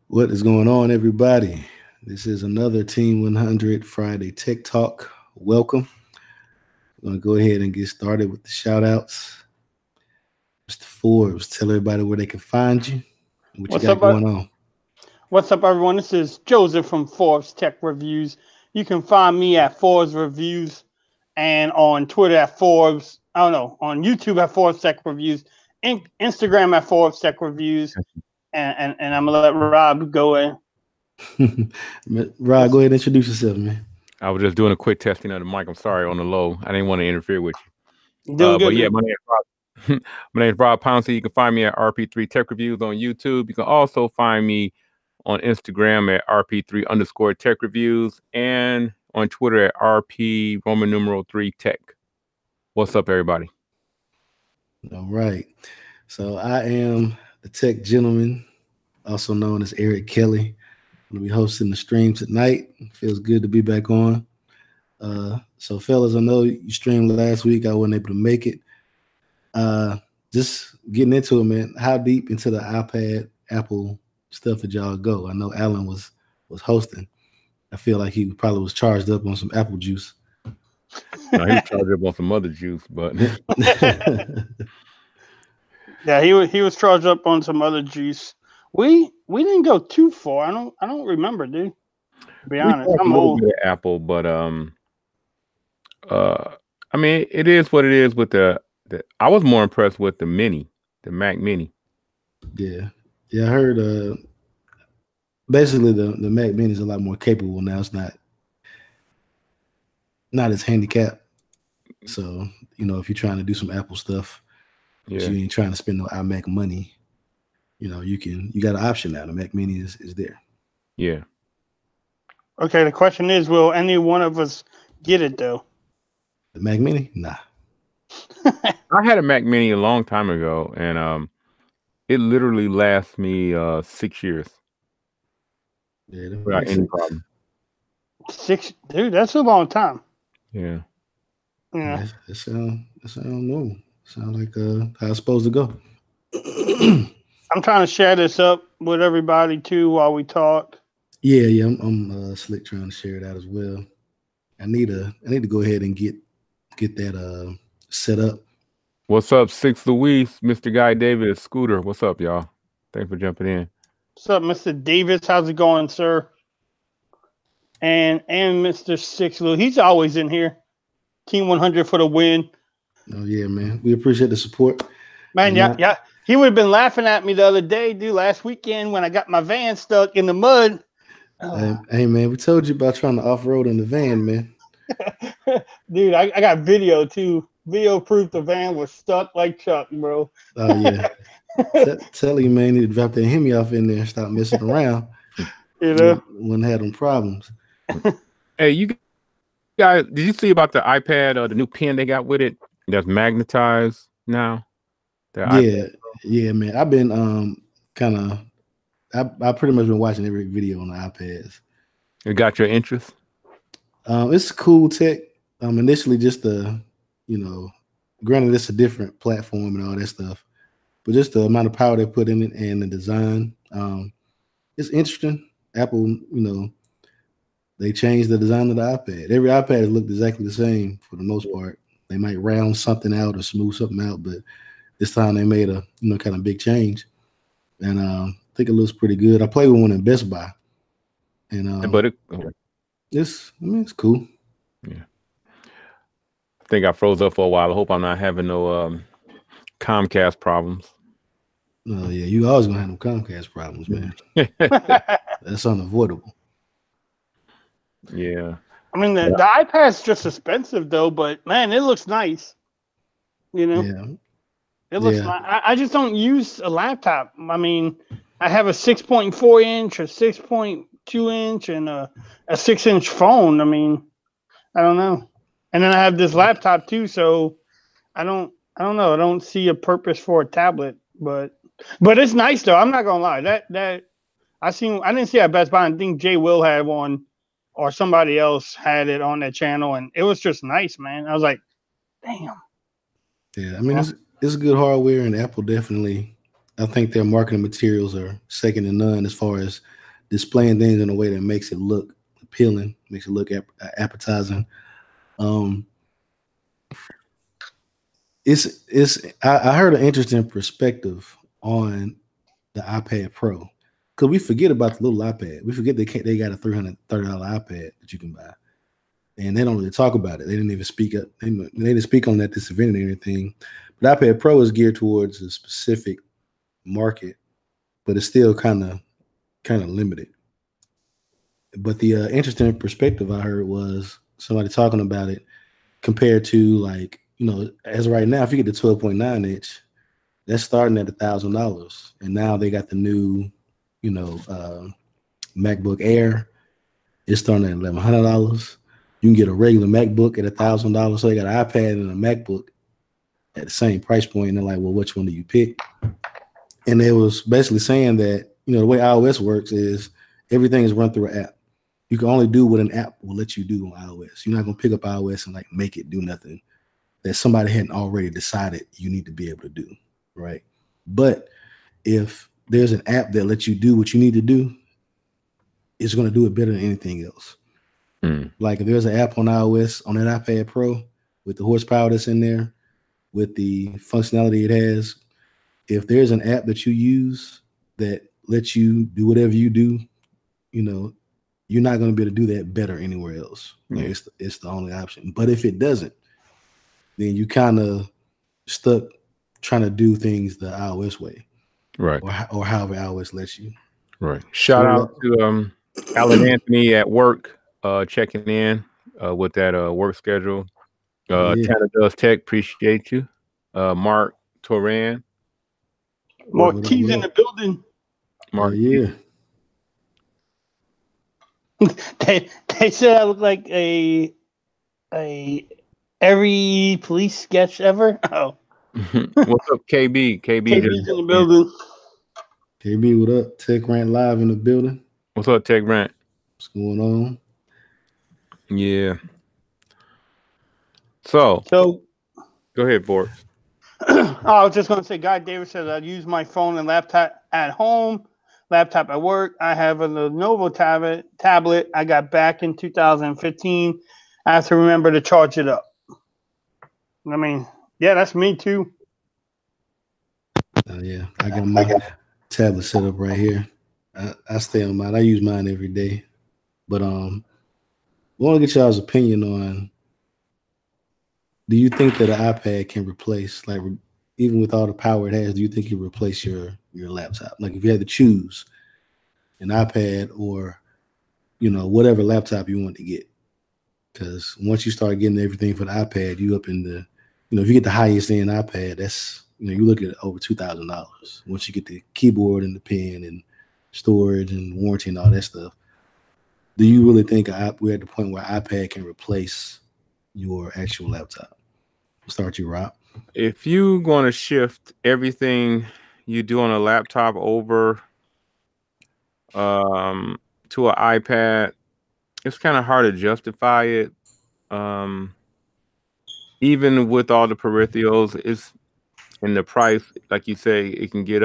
What is going on, everybody? This is another Team 100 Friday Tech Talk. Welcome. We're going to go ahead and get started with the shout outs. Mr. Forbes, tell everybody where they can find you and what you got going on. What's up, everyone? This is Joseph from Forbes Tech Reviews. You can find me at Forbes Reviews and on Twitter at Forbes. On YouTube at Forbes Tech Reviews, Instagram at Forbes Tech Reviews, and I'm gonna let Rob go in. Rob, go ahead and introduce yourself, man. I was just doing a quick testing of the mic. I'm sorry on the low. I didn't want to interfere with you. Doing good, but yeah, my name is Rob. My name is Rob Pouncey. You can find me at RP3 Tech Reviews on YouTube. You can also find me on Instagram at RP3_Tech Reviews and on Twitter at RP3 Tech. What's up, everybody? All right. So I am the tech gentleman, also known as Eric Kelly. I'm going to be hosting the stream tonight. Feels good to be back on. So, fellas, I know you streamed last week. I wasn't able to make it. Just getting into it, man. How deep into the iPad, Apple stuff did y'all go? I know Alan was hosting. I feel like he probably was charged up on some apple juice. No, he was charged up on some other juice, but yeah, he was charged up on some other juice. We didn't go too far. I don't remember, dude. To be honest, I'm old. Apple, but I mean, it is what it is with the. I was more impressed with the Mac Mini. Yeah, I heard. Basically, the Mac Mini is a lot more capable now. It's not as handicapped. So if you're trying to do some Apple stuff, you ain't trying to spend no iMac money. You got an option now. The Mac Mini is there. Yeah. Okay, the question is, will any one of us get it though? The Mac Mini? Nah. I had a Mac Mini a long time ago, and it literally lasts me 6 years. Yeah, without any problem. 6, dude, that's a long time. Yeah. Yeah. That sound normal. Sound like how it's supposed to go. I'm trying to share this up with everybody too while we talk. Yeah, I'm slick trying to share it out as well. I need to go ahead and get that set up. What's up, 6 Louise, Mr. Guy David, Scooter? What's up, y'all? Thanks for jumping in. What's up, Mr. Davis? How's it going, sir? And Mr. 6 Lou, he's always in here. Team 100 for the win. Oh yeah, man. We appreciate the support. Man, yeah. He would have been laughing at me the other day, dude, last weekend when I got my van stuck in the mud. Hey man, we told you about trying to off-road in the van, man. Dude, I got video too. Video proof the van was stuck like Chuck, bro. Oh yeah. Tell you, man, you need to drop that Hemi off in there and stop messing around. Wouldn't have them problems. Hey, you guys, did you see about the iPad or the new pen they got with it that's magnetized now? Yeah, man. I've been I've pretty much been watching every video on the iPads. It got your interest? It's cool tech. Initially just granted it's a different platform and all that stuff, but just the amount of power they put in it and the design, it's interesting. Apple, they changed the design of the iPad. Every iPad has looked exactly the same for the most part. They might round something out or smooth something out, but this time they made a kind of big change, and I think it looks pretty good. I played with one in Best Buy, and but it's cool. Yeah, I think I froze up for a while. I hope I'm not having no Comcast problems. Yeah, you always gonna have no Comcast problems, man. That's unavoidable. Yeah. I mean, the iPad's just expensive though, but man, it looks nice. Yeah. It looks nice. I just don't use a laptop. I mean, I have a 6.4 inch, a 6.2 inch, and a 6-inch phone. I mean, I don't know. And then I have this laptop too, so I don't know. I don't see a purpose for a tablet, but it's nice though. I'm not gonna lie. That I didn't see it at Best Buy. I think Jay Will had one, or somebody else had it on their channel, and it was just nice, man. I was like, damn. Yeah, I mean it's good hardware, and Apple definitely I think their marketing materials are second to none as far as displaying things in a way that makes it look appealing, makes it look appetizing. I heard an interesting perspective on the iPad Pro, because we forget about the little iPad. We forget they got a $330 iPad that you can buy, and they don't really talk about it. They didn't even speak up. They didn't speak on that this event or anything. But iPad Pro is geared towards a specific market, but it's still kind of limited. But the interesting perspective I heard was somebody talking about it compared to, like, as of right now, if you get the 12.9 inch, that's starting at $1,000, and now they got the new, MacBook Air. It's starting at $1,100. You can get a regular MacBook at $1,000. So they got an iPad and a MacBook at the same price point, and they're like, well, which one do you pick? And it was basically saying that, the way iOS works is everything is run through an app. You can only do what an app will let you do on iOS. You're not going to pick up iOS and like make it do nothing that somebody hadn't already decided you need to be able to do, right? But if there's an app that lets you do what you need to do, it's going to do it better than anything else. Like if there's an app on iOS on that iPad Pro with the horsepower that's in there, with the functionality it has, if there's an app that you use that lets you do whatever you do, you're not going to be able to do that better anywhere else. Like it's the only option. But if it doesn't, then you kind of stuck trying to do things the iOS way, right? Or however iOS lets you. Right. Shout out to Alan Anthony at work, checking in with that work schedule. Tanner Does Tech, appreciate you. Mark Toran. Mark T's in the building. Mark, yeah. They said I look like a every police sketch ever. Oh. What's up, KB? KB's in the building. KB, what up? Tech Rant live in the building. What's up, Tech Rant? What's going on? Yeah. So go ahead, Forbes. I was just going to say, Guy Davis said I'd use my phone and laptop at home, laptop at work. I have a Lenovo tablet I got back in 2015. I have to remember to charge it up. I mean, yeah, that's me too. Yeah, I got my tablet set up right here. I stay on mine. I use mine every day. But I want to get y'all's opinion on, do you think that an iPad can replace, like, even with all the power it has, do you think it can replace your laptop? Like if you had to choose an iPad or, whatever laptop you want to get. Because once you start getting everything for the iPad, you up in the, if you get the highest end iPad, that's, you look at over $2,000. Once you get the keyboard and the pen and storage and warranty and all that stuff, do you really think we're at the point where iPad can replace your actual laptop? I'll start you, Rob. If you're going to shift everything you do on a laptop over to an iPad, it's kind of hard to justify it. Even with all the peripherals, it's in the price, like you say, it can get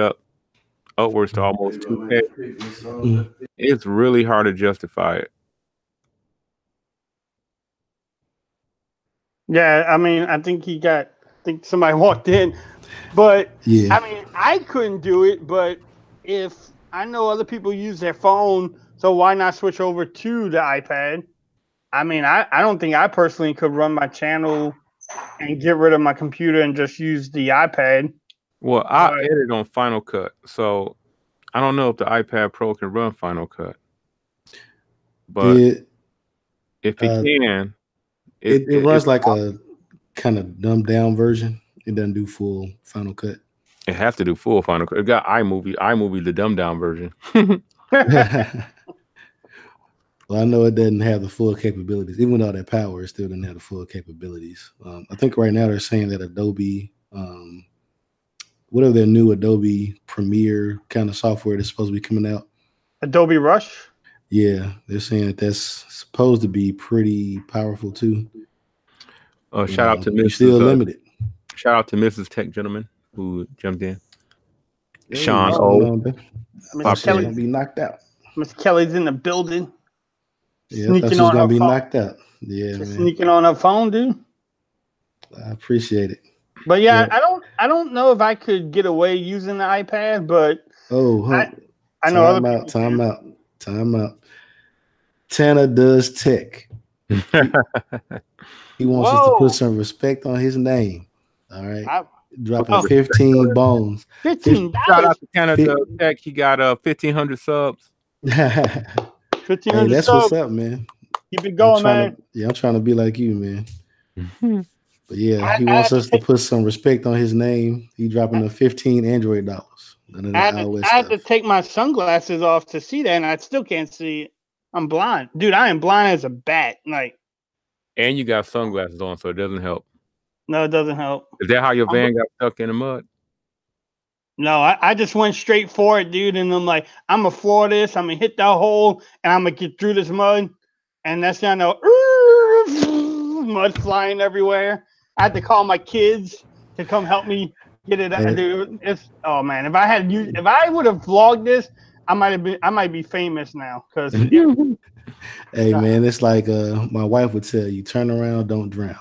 upwards to almost $2,000. It's really hard to justify it. Yeah, I mean, I think somebody walked in, but yeah. I mean, I couldn't do it, but if I know other people use their phone, so why not switch over to the iPad? I mean, I don't think I personally could run my channel and get rid of my computer and just use the iPad. Well, I edit on Final Cut, so I don't know if the iPad Pro can run Final Cut. But if it can, it runs like a kind of dumbed down version. It doesn't do full Final Cut. It has to do full Final Cut. It got iMovie, the dumbed down version. Well, I know it doesn't have the full capabilities. Even with all that power, it still doesn't have the full capabilities. I think right now they're saying that Adobe, whatever their new Adobe Premiere kind of software that's supposed to be coming out. Adobe Rush? Yeah, they're saying that that's supposed to be pretty powerful too. Shout out to Mrs. Still limited. Shout out to Mrs. Tech Gentleman who jumped in. Sean Miss Kelly's gonna be knocked out. Miss Kelly's in the building. Yeah, I thought she was gonna be knocked out. Yeah, she's man. Sneaking on her phone, dude. I appreciate it. But yeah, I don't know if I could get away using the iPad, but I know other people. Time out. Tanner does tech. He wants us to put some respect on his name. All right. Dropping 15 bones. $15. Shout out to Canada Tech. He got 1,500 subs. 1,500 hey, that's subs. What's up, man. Keep it going, man. I'm trying to be like you, man. But yeah, he wants us to put some respect on his name. He dropping the 15 Android dollars. I had to take my sunglasses off to see that, and I still can't see it. I'm blind, dude. I am blind as a bat. Like, and you got sunglasses on, so it doesn't help. No, it doesn't help. Is that how your van got stuck in the mud? No, I just went straight for it, dude. And I'm like, I'm gonna floor this. I'm gonna hit that hole, and I'm gonna get through this mud. And that's how I know mud flying everywhere. I had to call my kids to come help me get it out, dude. Oh man, if I would have vlogged this, I might be famous now. Cause hey man, it's like my wife would tell you, turn around, don't drown.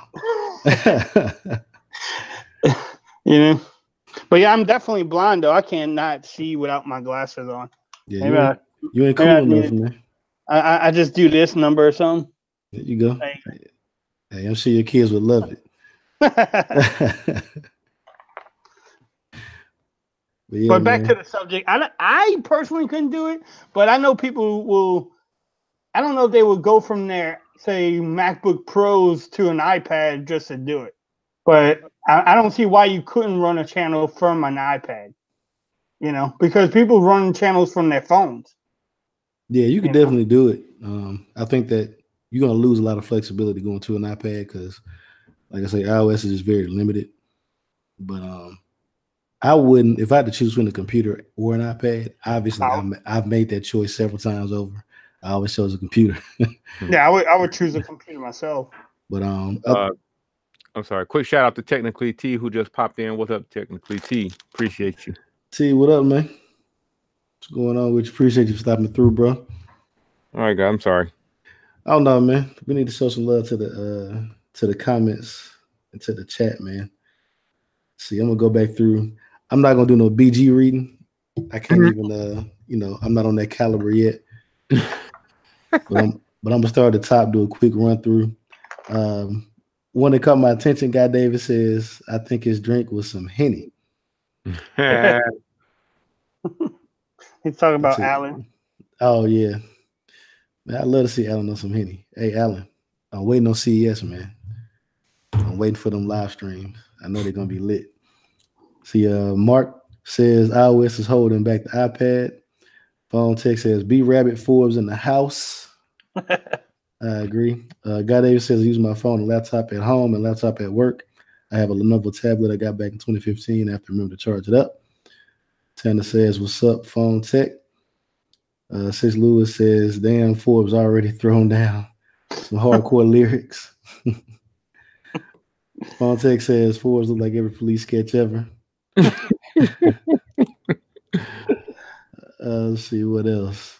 You know, but yeah, I'm definitely blind though. I cannot see without my glasses on. Yeah, you ain't cool enough, man. I just do this number or something. There you go. Hey, I'm sure your kids would love it. But back to the subject, I personally couldn't do it, but I know people will. I don't know if they would go from their, say, MacBook Pros to an iPad just to do it. But I don't see why you couldn't run a channel from an iPad, you know, because people run channels from their phones. Yeah, you can definitely do it. I think that you're going to lose a lot of flexibility going to an iPad because, like I say, iOS is just very limited. But I wouldn't, if I had to choose between a computer or an iPad, obviously I've made that choice several times over. I always chose a computer. Yeah, I would choose a computer myself. But I'm sorry. Quick shout out to Technically T who just popped in. What's up, Technically T? Appreciate you. T, what up, man? What's going on with you? Appreciate you stopping through, bro. All right, guys. I'm sorry. I don't know, man. We need to show some love to the comments and to the chat, man. See, I'm gonna go back through. I'm not gonna do no BG reading. I can't even I'm not on that caliber yet. but I'm gonna start at the top, do a quick run through. One that caught my attention, Guy Davis says, I think his drink was some Henny. He's talking about Alan. Oh yeah. Man, I'd love to see Alan on some Henny. Hey Alan, I'm waiting on CES, man. I'm waiting for them live streams. I know they're gonna be lit. See, Mark says iOS is holding back the iPad. Phone Tech says B-Rabbit Forbes in the house. I agree. Guy Davis says I use my phone and laptop at home and laptop at work. I have a Lenovo tablet I got back in 2015 after I remember to charge it up. Tanner says, what's up, Phone Tech? Sis Lewis says, damn, Forbes already thrown down some hardcore lyrics. Phone Tech says, Forbes look like every police sketch ever. Let's see what else.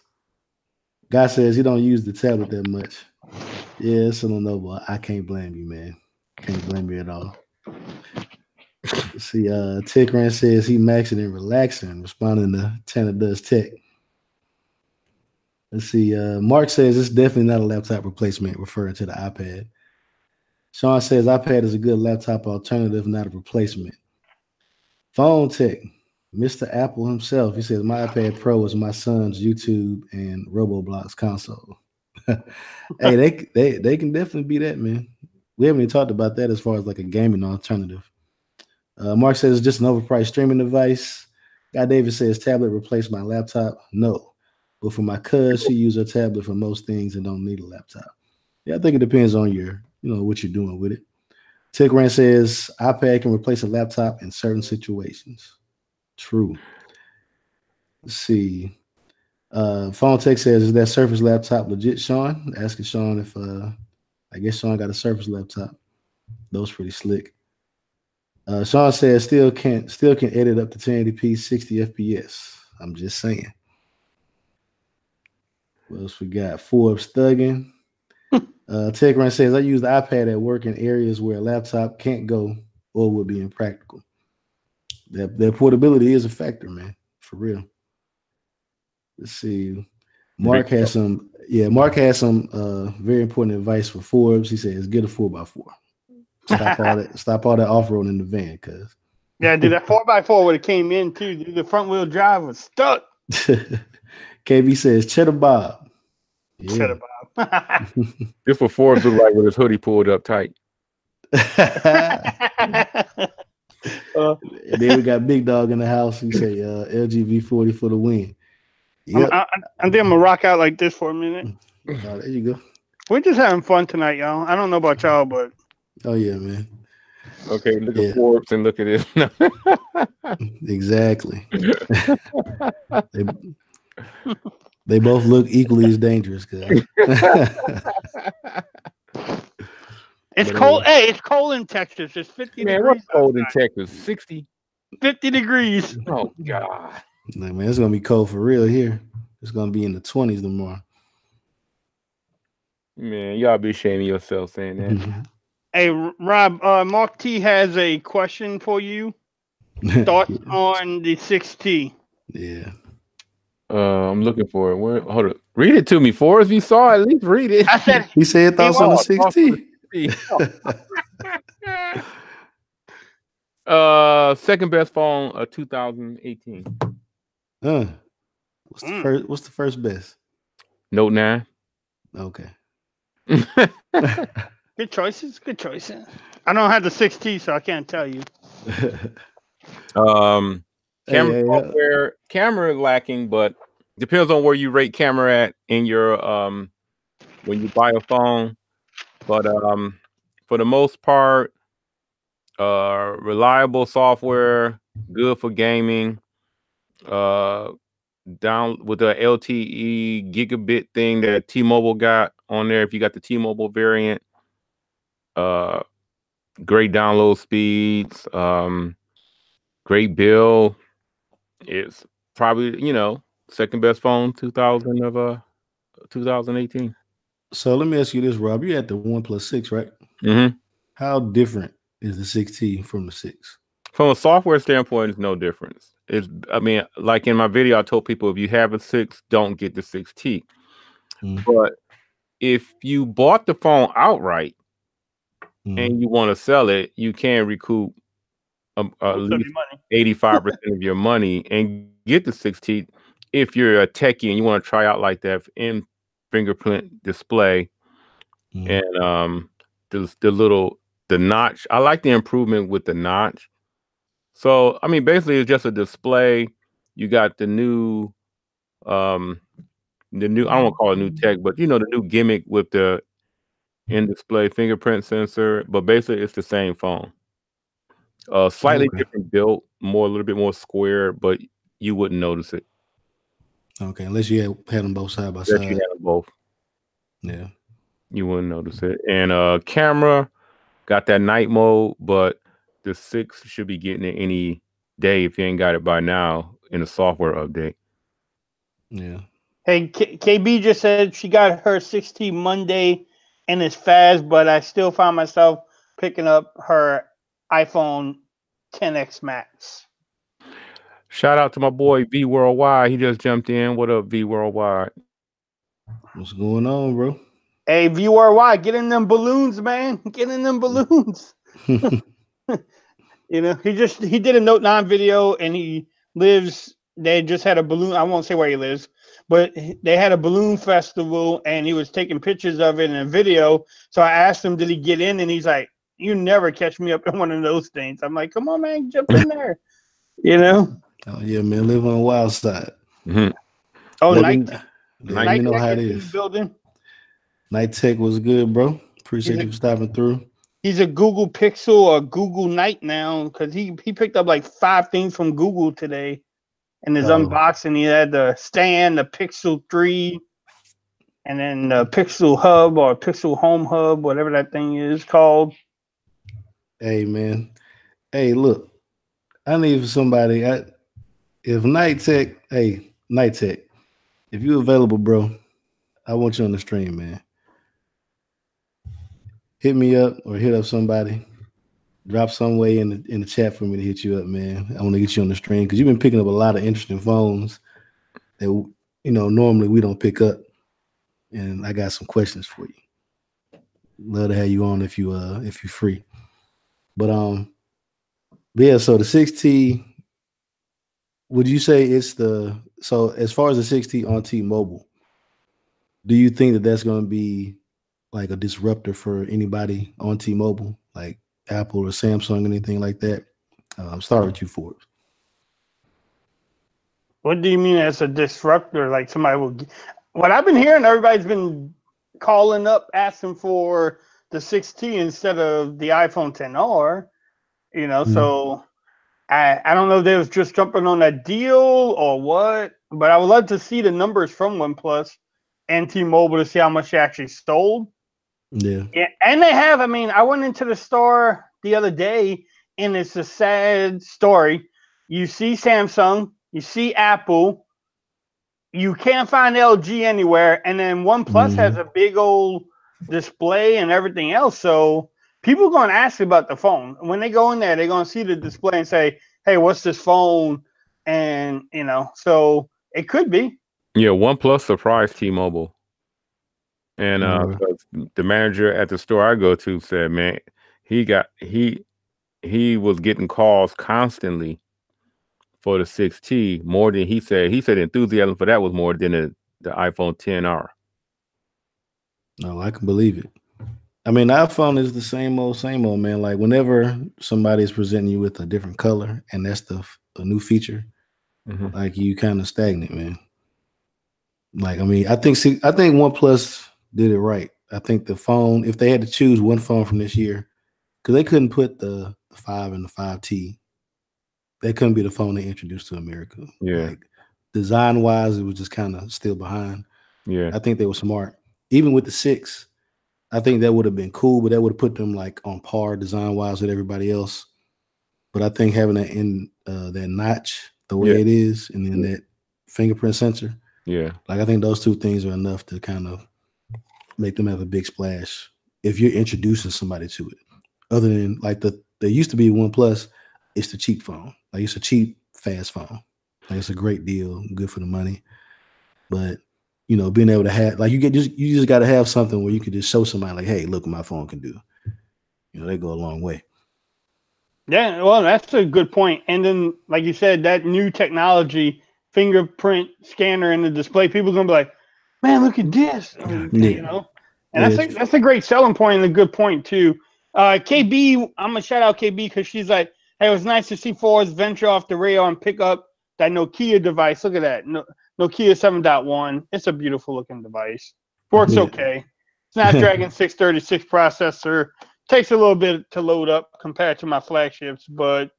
Guy says he don't use the tablet that much. Yeah, it's a Lenovo. I can't blame you, man. Can't blame you at all. Let's see, Tech Rant says he maxing and relaxing, responding to Tanner Does Tech. Let's see, Mark says it's definitely not a laptop replacement, referring to the iPad. Sean says iPad is a good laptop alternative, not a replacement. Phone Tech, Mr. Apple himself, he says my iPad Pro is my son's YouTube and Roblox console. Hey, they can definitely be that, man. We haven't even talked about that as far as like a gaming alternative. Mark says it's just an overpriced streaming device. Guy Davis says tablet replaced my laptop. No, but for my cuz, she uses her tablet for most things and don't need a laptop. Yeah, I think it depends on what you're doing with it. Tech Rant says iPad can replace a laptop in certain situations. True. Let's see. Phone Tech says, is that Surface laptop legit, Sean? Asking Sean if I guess Sean got a Surface laptop. That was pretty slick. Sean says still can edit up to 1080p, 60 FPS. I'm just saying. What else we got? Forbes thugging. Tech Run says I use the iPad at work in areas where a laptop can't go or would be impractical. That portability is a factor, man, for real. Let's see. Mark has some very important advice for Forbes. He says get a 4x4. Stop all that off-road in the van, cuz. Yeah, dude, that 4x4 would have came in too. Dude, the front wheel drive was stuck. KB says Cheddar Bob. Yeah. Cheddar Bob. This what Forbes look like with his hoodie pulled up tight. And then we got Big Dog in the house. He say LGV40 for the win. Yep. I think I'm gonna rock out like this for a minute. There you go. We're just having fun tonight, y'all. I don't know about y'all, but oh yeah, man. Okay, look at Forbes and look at this. Exactly. They both look equally as dangerous, cuz. It's cold. Hey, it's cold in Texas. It's 50 degrees. What's cold in Texas? 60? 50 degrees. Oh, God. Like, man, it's going to be cold for real here. It's going to be in the 20s tomorrow. Man, y'all be shaming yourself saying that. Hey, Rob, Mark T has a question for you. Thoughts on the 6T? Yeah. I'm looking for it. Hold up. Read it to me, Forrest. If you saw it, at least read it. I said he said thoughts on the 6T. Second best phone of 2018. What's the first best? Note 9. Okay. Good choices. Good choices. I don't have the 6T, so I can't tell you. Camera software, camera lacking, but depends on where you rate camera at in your when you buy a phone. But for the most part, reliable software, good for gaming. Down with the LTE gigabit thing that T-Mobile got on there. If you got the T-Mobile variant, great download speeds, great bill. It's probably, second best phone 2018. So let me ask you this, Rob. You had the OnePlus 6, right? Mm-hmm. How different is the 6T from the 6? From a software standpoint, it's no difference. Like in my video, I told people if you have a 6, don't get the 6T. But if you bought the phone outright and you want to sell it, you can recoup at least 85% of your money and get the 6T if you're a techie and you want to try out like that in fingerprint display and the notch. I like the improvement with the notch. So basically it's just a display. You got the new I don't want to call it new tech, but the new gimmick with the in-display fingerprint sensor, but basically it's the same phone. Slightly different build, a little bit more square, but you wouldn't notice it. Okay, unless you had them both side by side. You had them both. Yeah. You wouldn't notice it. And camera got that night mode, but the 6 should be getting it any day if you ain't got it by now in a software update. Yeah. Hey, KB just said she got her 6T Monday and it's fast, but I still find myself picking up her iPhone 10X Max. Shout out to my boy V Worldwide. He just jumped in. What up, V Worldwide? What's going on, bro? Hey, V Worldwide, get in them balloons, man. Get in them balloons. He did a Note 9 video and they just had a balloon. I won't say where he lives, but they had a balloon festival and he was taking pictures of it in a video. So I asked him, did he get in? And he's like, you never catch me up in one of those things. I'm like, come on, man, jump in there. Oh yeah, man, live on the wild side. Mm-hmm. Oh, let me know how it is. Building. Night Tech was good, bro. Appreciate you for stopping through. He's a Google Pixel or Google Night now because he picked up like 5 things from Google today. In his unboxing, he had the stand, the Pixel 3, and then the Pixel Hub or Pixel Home Hub, whatever that thing is called. Hey, man. Hey, look, I need somebody. If Night Tech, hey, Night Tech, if you're available, bro, I want you on the stream, man. Hit me up or hit up somebody. Drop some way in the chat for me to hit you up, man. I want to get you on the stream because you've been picking up a lot of interesting phones that normally we don't pick up, and I got some questions for you. Love to have you on if you're free. But yeah. So the 6T, would you say it's so as far as the 6T on T-Mobile? Do you think that that's going to be like a disruptor for anybody on T-Mobile, like Apple or Samsung, anything like that? Start with you, Forbes. What do you mean as a disruptor? Like somebody will? What I've been hearing, everybody's been calling up asking for the 6T instead of the iPhone XR. So I don't know if they was just jumping on that deal or what, but I would love to see the numbers from OnePlus and T-Mobile to see how much they actually sold. Yeah. And they have. I mean, I went into the store the other day, and it's a sad story. You see Samsung, you see Apple, you can't find LG anywhere, and then OnePlus has a big old display and everything else. So people are going to ask about the phone. When they go in there, they're going to see the display and say, "Hey, what's this phone?" And so it could be. Yeah, OnePlus surprised T-Mobile. And the manager at the store I go to said, man, he was getting calls constantly for the 6T more than he said. He said enthusiasm for that was more than the iPhone XR. No, I can believe it. I mean, the iPhone is the same old, man. Like whenever somebody is presenting you with a different color and that's a new feature, like you kind of stagnant, man. Like, I mean, I think OnePlus did it right. I think the phone, if they had to choose one phone from this year, because they couldn't put the 5 and the 5T, that couldn't be the phone they introduced to America. Yeah. Like design wise, it was just kind of still behind. Yeah. I think they were smart. Even with the 6, I think that would have been cool, but that would have put them like on par design wise with everybody else. But I think having that that notch the way it is, and then that fingerprint sensor, like I think those two things are enough to kind of make them have a big splash if you're introducing somebody to it. Other than like there used to be OnePlus, it's the cheap phone. Like it's a cheap, fast phone. Like it's a great deal, good for the money. But being able to have like you just got to have something where you can just show somebody like, hey, look what my phone can do. They go a long way. Yeah, well, that's a good point. And then, like you said, that new technology, fingerprint scanner in the display, people are gonna be like, "Man, look at this!" And that's a great selling point and a good point too. KB, I'm gonna shout out KB because she's like, "Hey, it was nice to see Forbes venture off the radar and pick up that Nokia device. Look at that, Nokia 7.1. It's a beautiful looking device. Works okay. Snapdragon 636 processor." Takes a little bit to load up compared to my flagships, but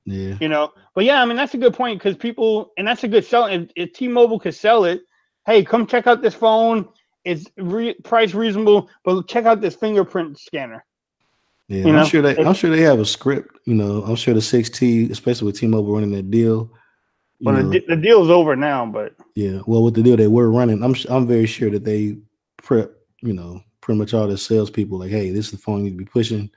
I mean that's a good point because people, and that's a good sell. If T-Mobile could sell it, hey, come check out this phone. It's price reasonable, but check out this fingerprint scanner. Yeah, I'm sure they have a script. I'm sure the 6T, especially with T-Mobile running that deal. Well, the deal's over now, but well, with the deal they were running, I'm very sure that they prep. Pretty much all the salespeople like, hey, this is the phone you need to be pushing.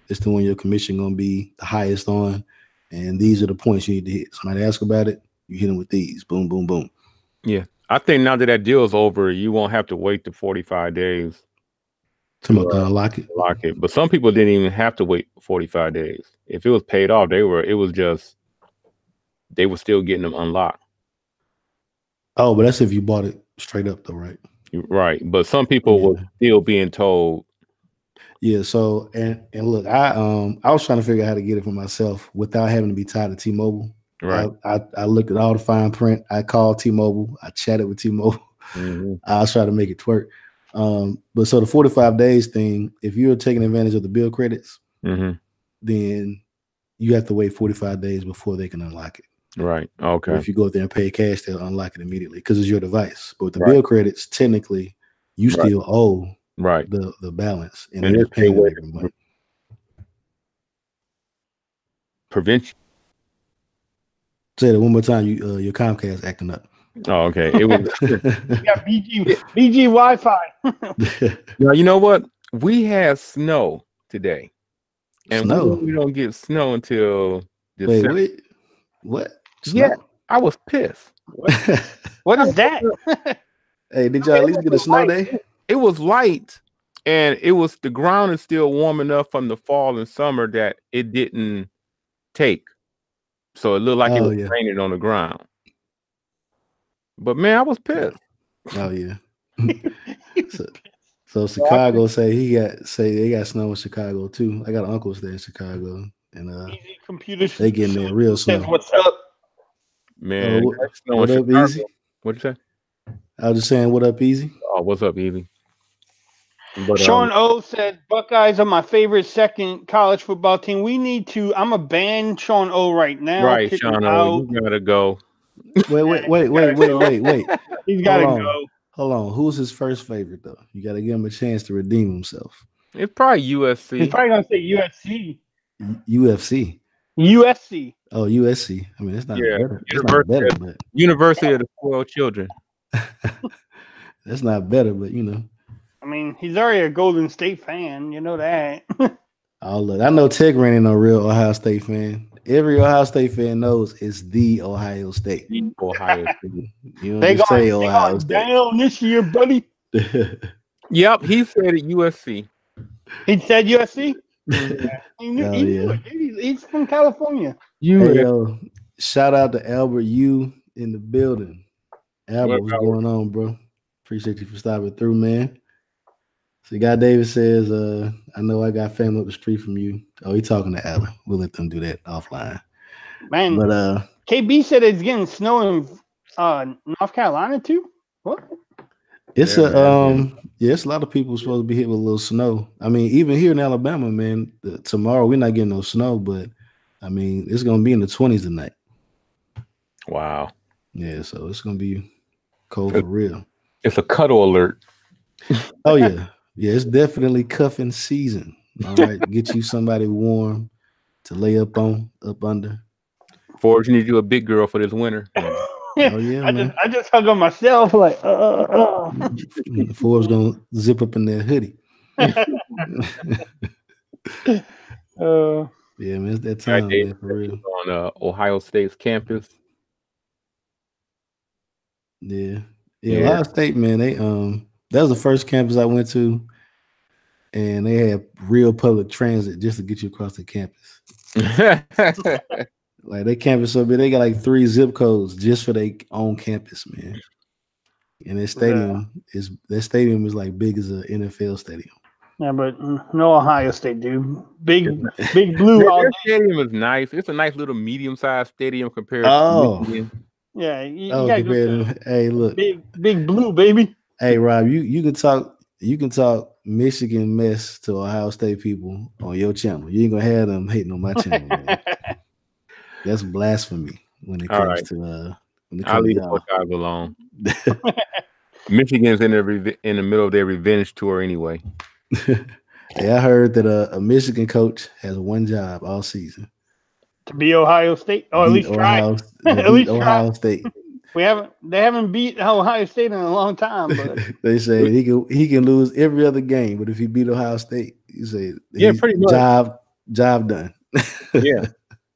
It's the one your commission going to be the highest on. And these are the points you need to hit. Somebody ask about it, you hit them with these. Boom, boom, boom. Yeah. I think now that deal is over, you won't have to wait the 45 days to unlock it. But some people didn't even have to wait 45 days. If it was paid off, they were still getting them unlocked. Oh, but that's if you bought it straight up though, right? Right, but some people were still being told. Yeah. So and look, I was trying to figure out how to get it for myself without having to be tied to T-Mobile. Right. I looked at all the fine print. I called T-Mobile. I chatted with T-Mobile. I was trying to make it twerk. But so the 45 days thing, if you're taking advantage of the bill credits, then you have to wait 45 days before they can unlock it. Right. Okay. But if you go up there and pay cash, they'll unlock it immediately because it's your device. But with the bill credits, technically, you still owe the balance, and they're paying every month. prevention. Say it one more time. Your Comcast acting up. Oh, okay. It was. You got BG Wi-Fi. Now, you know what? We had snow today, and we don't get snow until December. Wait, what? Snow? Yeah, I was pissed. What is that? Hey, did y'all at least get a snow day? It was light, and the ground is still warm enough from the fall and summer that it didn't take. So it looked like it was raining on the ground. But man, I was pissed. Oh yeah. So Chicago they got snow in Chicago too. I got uncles there in Chicago, and Easy computers. they getting there real snow. What's up, man? What up, Easy? What'd you say? I was just saying, what up, Easy? Oh, what's up, Easy? But, Sean O said Buckeyes are my favorite second college football team. We need to. I'm a ban Sean O right now. Right, Sean O, you gotta go. Wait. He's gotta go. Hold on. Who's his first favorite though? You gotta give him a chance to redeem himself. It's probably USC. He's probably gonna say USC. UFC. USC. Oh, USC. I mean, it's not better. But University of the Spoiled Children. That's not better, but you know. I mean, he's already a Golden State fan. You know that. Oh, look, I know Tech ran in a real Ohio State fan. Every Ohio State fan knows it's the Ohio State. Ohio State. You don't say Ohio State. Down this year, buddy. Yep, he said it USC. He said USC? Yeah. He's from California. Shout out to Albert U in the building. Albert, what's going on, bro? Appreciate you for stopping through, man. So Guy David says, I know I got family up the street from you. Oh, he talking to Alan. We'll let them do that offline. Man, but KB said it's getting snow in North Carolina too. What? It's it's a lot of people supposed to be hit with a little snow. I mean, even here in Alabama, man, tomorrow we're not getting no snow, but I mean, it's gonna be in the 20s tonight. Wow. Yeah, so it's gonna be cold for real. It's a cuddle alert. Oh yeah. Yeah, it's definitely cuffing season. All right, get you somebody warm to lay up under. Forbes, you need to do a big girl for this winter. Oh yeah, man. I just hung on myself like. Forbes gonna zip up in that hoodie. Yeah, man, it's that time, man, for real. On Ohio State's campus. Yeah, Ohio State, man. They that was the first campus I went to, and they had real public transit just to get you across the campus. Like their campus so big, they got like 3 zip codes just for their own campus, man. And their stadium is like big as an NFL stadium. Yeah, but no Ohio State, dude. Big blue. Their stadium is nice. It's a nice little medium-sized stadium compared to Michigan. Yeah, you gotta go to hey, look, big blue, baby. Hey, Rob, you can talk Michigan mess to Ohio State people on your channel. You ain't gonna have them hating on my channel, man. That's blasphemy when it comes to I'll leave the Buckeyes alone. Michigan's in the middle of their revenge tour anyway. Hey, I heard that a Michigan coach has one job all season. To be Ohio State, or at least try. At least Ohio State. They haven't beat Ohio State in a long time. But they say he can lose every other game, but if he beat Ohio State, you say pretty much job done. Yeah.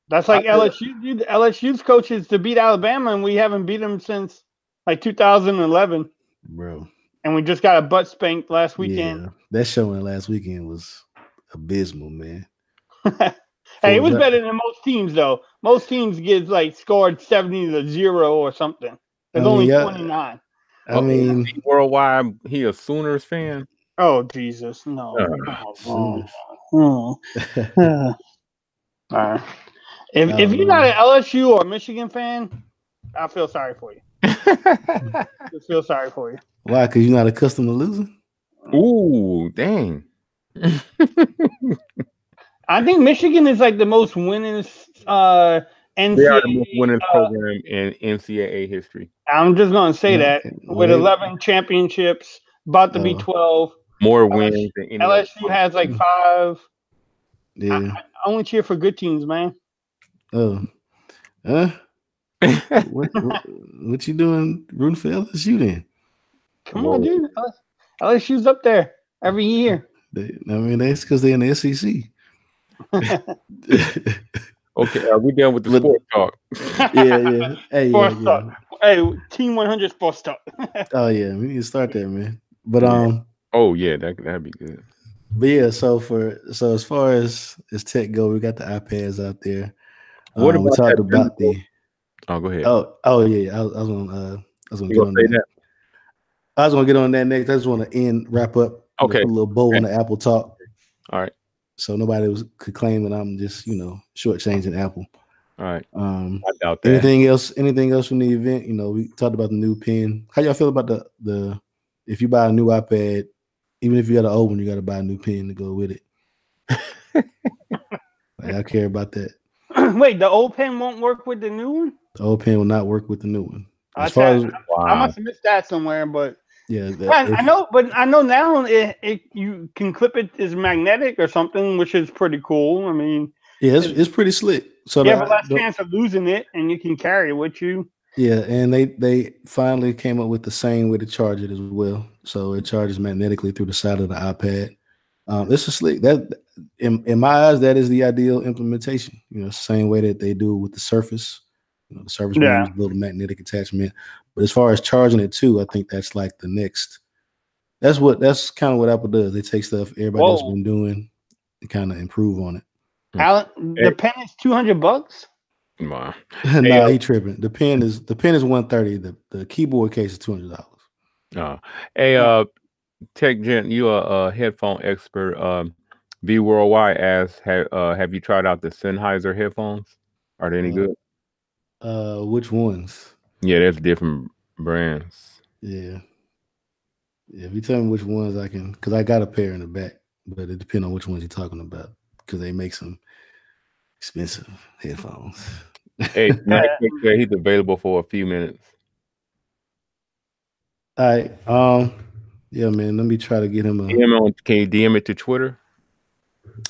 That's like LSU. LSU's coaches to beat Alabama, and we haven't beat them since like 2011, bro. And we just got a butt spanked last weekend. Yeah, that showing last weekend was abysmal, man. Hey, it was better than most teams, though. Most teams get like scored 70-0 or something. There's only 29. I mean, worldwide, he a Sooners fan. Oh Jesus, no. If you're not an LSU or Michigan fan, I feel sorry for you. I feel sorry for you. Why? Because you're not accustomed to losing? Ooh, dang. I think Michigan is like the most winningest NCAA. They are the most winningest program in NCAA history. I'm just going to say that with 11 championships, about to be 12. More wins than any LSU has like 5. Yeah. I only cheer for good teams, man. Oh, what you doing? Rooting for LSU then? Come on, dude. LSU's up there every year. That's because they're in the SEC. Okay, are we done with the sports talk? Yeah. Hey, sports talk. Hey, Team 100 sports talk. Oh yeah, we need to start that, man. But oh yeah, that'd be good. But yeah, so as far as tech go, we got the iPads out there. What about we talked about the? Oh, go ahead. Oh yeah. I was gonna get on that. I was gonna get on that next. I just want to wrap up. Okay. Put a little bow on the Apple talk. All right. So nobody could claim that I'm just shortchanging Apple. All right. I doubt that. Anything else from the event? We talked about the new pen. How y'all feel about the if you buy a new iPad, even if you got an old one, you got to buy a new pen to go with it. I care about that. Wait, the old pen won't work with the new one? The old pen will not work with the new one. I must have missed that somewhere, but yeah, I know. But I know now you can clip it as magnetic or something, which is pretty cool. I mean, yeah, it's pretty slick. So you have a less chance of losing it, and you can carry it with you. Yeah, and they finally came up with the same way to charge it as well. So it charges magnetically through the side of the iPad. It's a slick that in my eyes, that is the ideal implementation. Same way that they do with the Surface. The Surface uses a little magnetic attachment. But as far as charging it too, I think that's like the next. That's kind of what Apple does. They take stuff everybody else been doing and kind of improve on it. Alan, the pen is $200. Wow. Nah, he tripping. The pen is $130. The keyboard case is $200. Tech Gent, you are a headphone expert. V Worldwide asks, have you tried out the Sennheiser headphones? Are they any good? Which ones? Yeah, there's different brands. Yeah. If you tell me which ones I can, because I got a pair in the back, but it depends on which ones you're talking about, because they make some expensive headphones. Hey, he's available for a few minutes. All right. Yeah, man. Let me try to get him a. Can you DM it to Twitter?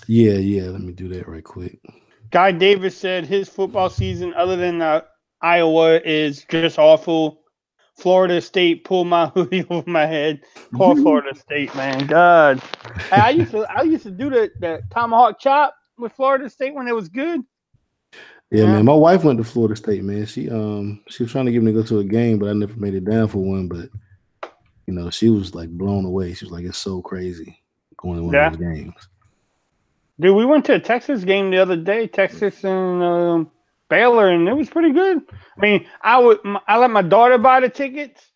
Yeah. Let me do that right quick. Guy Davis said his football season, other than Iowa, is just awful. Florida State pulled my hoodie over my head. Poor Florida State, man. God, I used to do the tomahawk chop with Florida State when it was good. Yeah, man. My wife went to Florida State, man. She was trying to get me to go to a game, but I never made it down for one. But she was like blown away. She was like, "It's so crazy going to one of those games." Dude, we went to a Texas game the other day, Texas and Baylor, and it was pretty good. I mean, I let my daughter buy the tickets,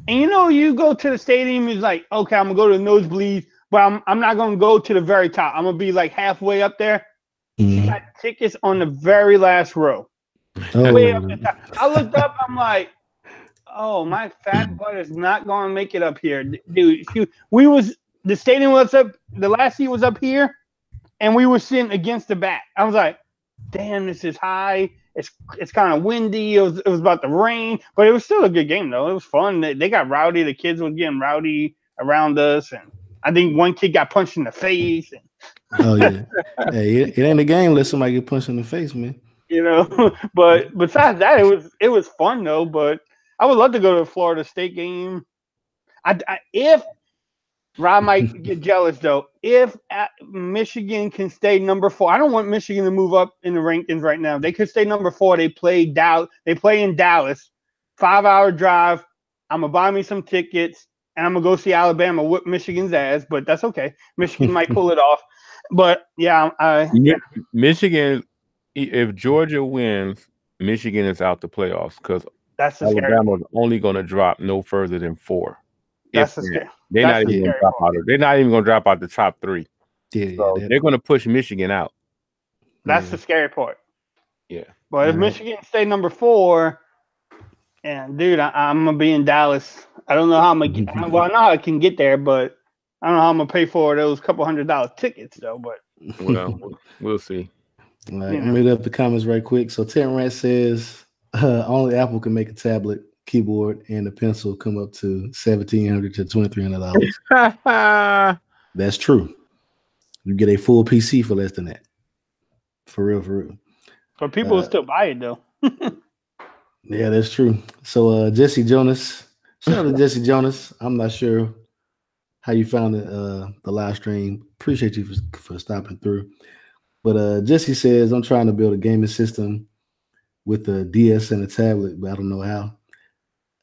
and you go to the stadium, it's like, okay, I'm gonna go to the nosebleed, but I'm not gonna go to the very top. I'm gonna be like halfway up there. She got tickets on the very last row. Way up the top. I looked up, I'm like, oh, my fat butt is not gonna make it up here, dude. The stadium was up, the last seat was up here. And we were sitting against the back. I was like, damn, this is high. It's kind of windy. It was about to rain, but it was still a good game, though. It was fun. They got rowdy. The kids were getting rowdy around us. And I think one kid got punched in the face. Oh, yeah. Hey, it ain't a game unless somebody get punched in the face, man. But besides that, it was fun, though. But I would love to go to a Florida State game. If Rob might get jealous, though. If Michigan can stay number 4, I don't want Michigan to move up in the rankings right now. They could stay number 4. They play in Dallas, 5-hour drive. I'm gonna buy me some tickets, and I'm gonna go see Alabama whip Michigan's ass. But that's okay. Michigan might pull it off. But yeah, Michigan. If Georgia wins, Michigan is out the playoffs because Alabama's only going to drop no further than 4. They're not even going to drop out. They're not even going to drop out the top 3. They're going to push Michigan out. That's the scary part. Yeah. But if Michigan stay number 4, and dude, I'm gonna be in Dallas. I don't know how I'm gonna get. Well, I know how I can get there, but I don't know how I'm gonna pay for those couple $100 tickets though. But we'll see. All right, let me read up the comments right quick. So Terrence Rant says only Apple can make a tablet keyboard and a pencil come up to $1,700 to $2,300. That's true. You get a full PC for less than that. For real. But people will still buy it though. Yeah, that's true. So Jesse Jonas, shout out to Jesse Jonas. I'm not sure how you found the live stream. Appreciate you for stopping through. But Jesse says, I'm trying to build a gaming system with a DS and a tablet, but I don't know how.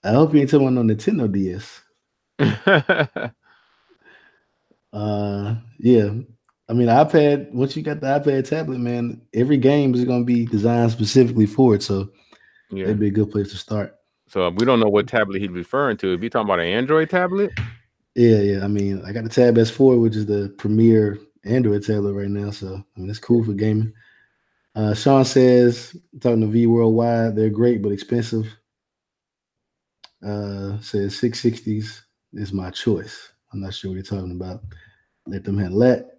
I hope you ain't talking about no Nintendo DS. Yeah. I mean, iPad, once you got the iPad tablet, man, every game is going to be designed specifically for it. So yeah, that'd be a good place to start. So we don't know what tablet he's referring to. If you're talking about an Android tablet, Yeah. I mean, I got the Tab S4, which is the premier Android tablet right now. So I mean, it's cool for gaming. Sean says, talking to V Worldwide, they're great but expensive. Says 660s is my choice. I'm not sure what you're talking about. Let them handle that.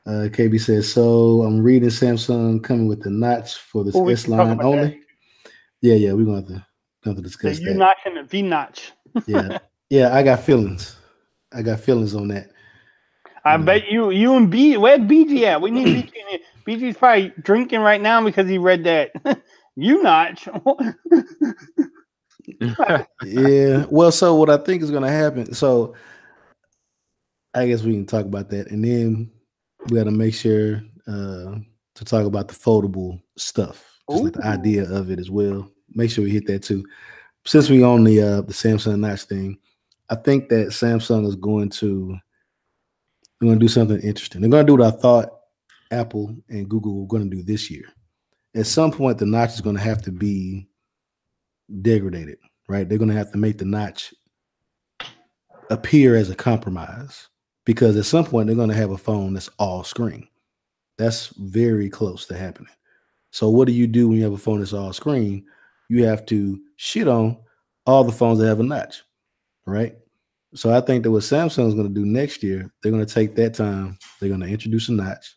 KB says, so I'm reading Samsung coming with the notch for this S line only. Yeah, we're going to have to discuss the that. U notch and the V notch. Yeah, I got feelings. I got feelings on that. I bet you and B, where's BG at? We need BG in here. BG's probably drinking right now because he read that. U notch. Yeah. Well, so what I think is going to happen. So I guess we can talk about that, and then we got to make sure to talk about the foldable stuff, just like the idea of it as well. Make sure we hit that too. Since we on the Samsung Notch thing, I think that Samsung is going to do something interesting. They're going to do what I thought Apple and Google were going to do this year. At some point, the notch is going to have to be degraded, right? They're going to have to make the notch appear as a compromise, because at some point they're going to have a phone that's all screen. That's very close to happening. So what do you do when you have a phone that's all screen? You have to shit on all the phones that have a notch, right? So I think that what Samsung is going to do next year, they're going to take that time. They're going to introduce a notch,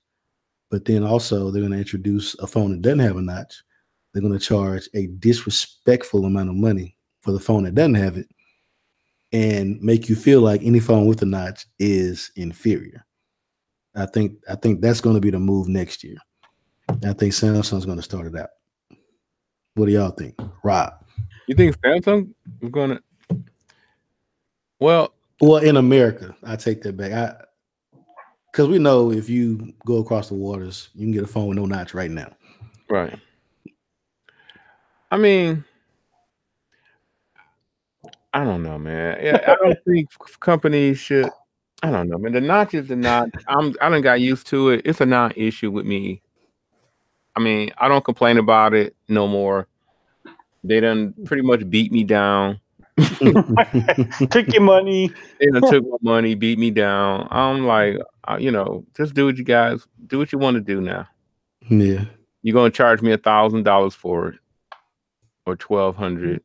but then also they're going to introduce a phone that doesn't have a notch. They're going to charge a disrespectful amount of money for the phone that doesn't have it, and make you feel like any phone with a notch is inferior. I think that's going to be the move next year. I think Samsung's going to start it out. What do y'all think, Rob? You think Samsung is going to? Well, in America, I take that back. Because we know if you go across the waters, you can get a phone with no notch right now. Right. I mean, I don't know, man. I don't think companies should. I don't know, man. The notch is the notch. I done got used to it. It's a non-issue with me. I mean, I don't complain about it no more. They done pretty much beat me down. Took your money. They done took my money, beat me down. I'm like, just do what you guys do. What you want to do now. Yeah. You're gonna charge me $1,000 for it, or $1,200.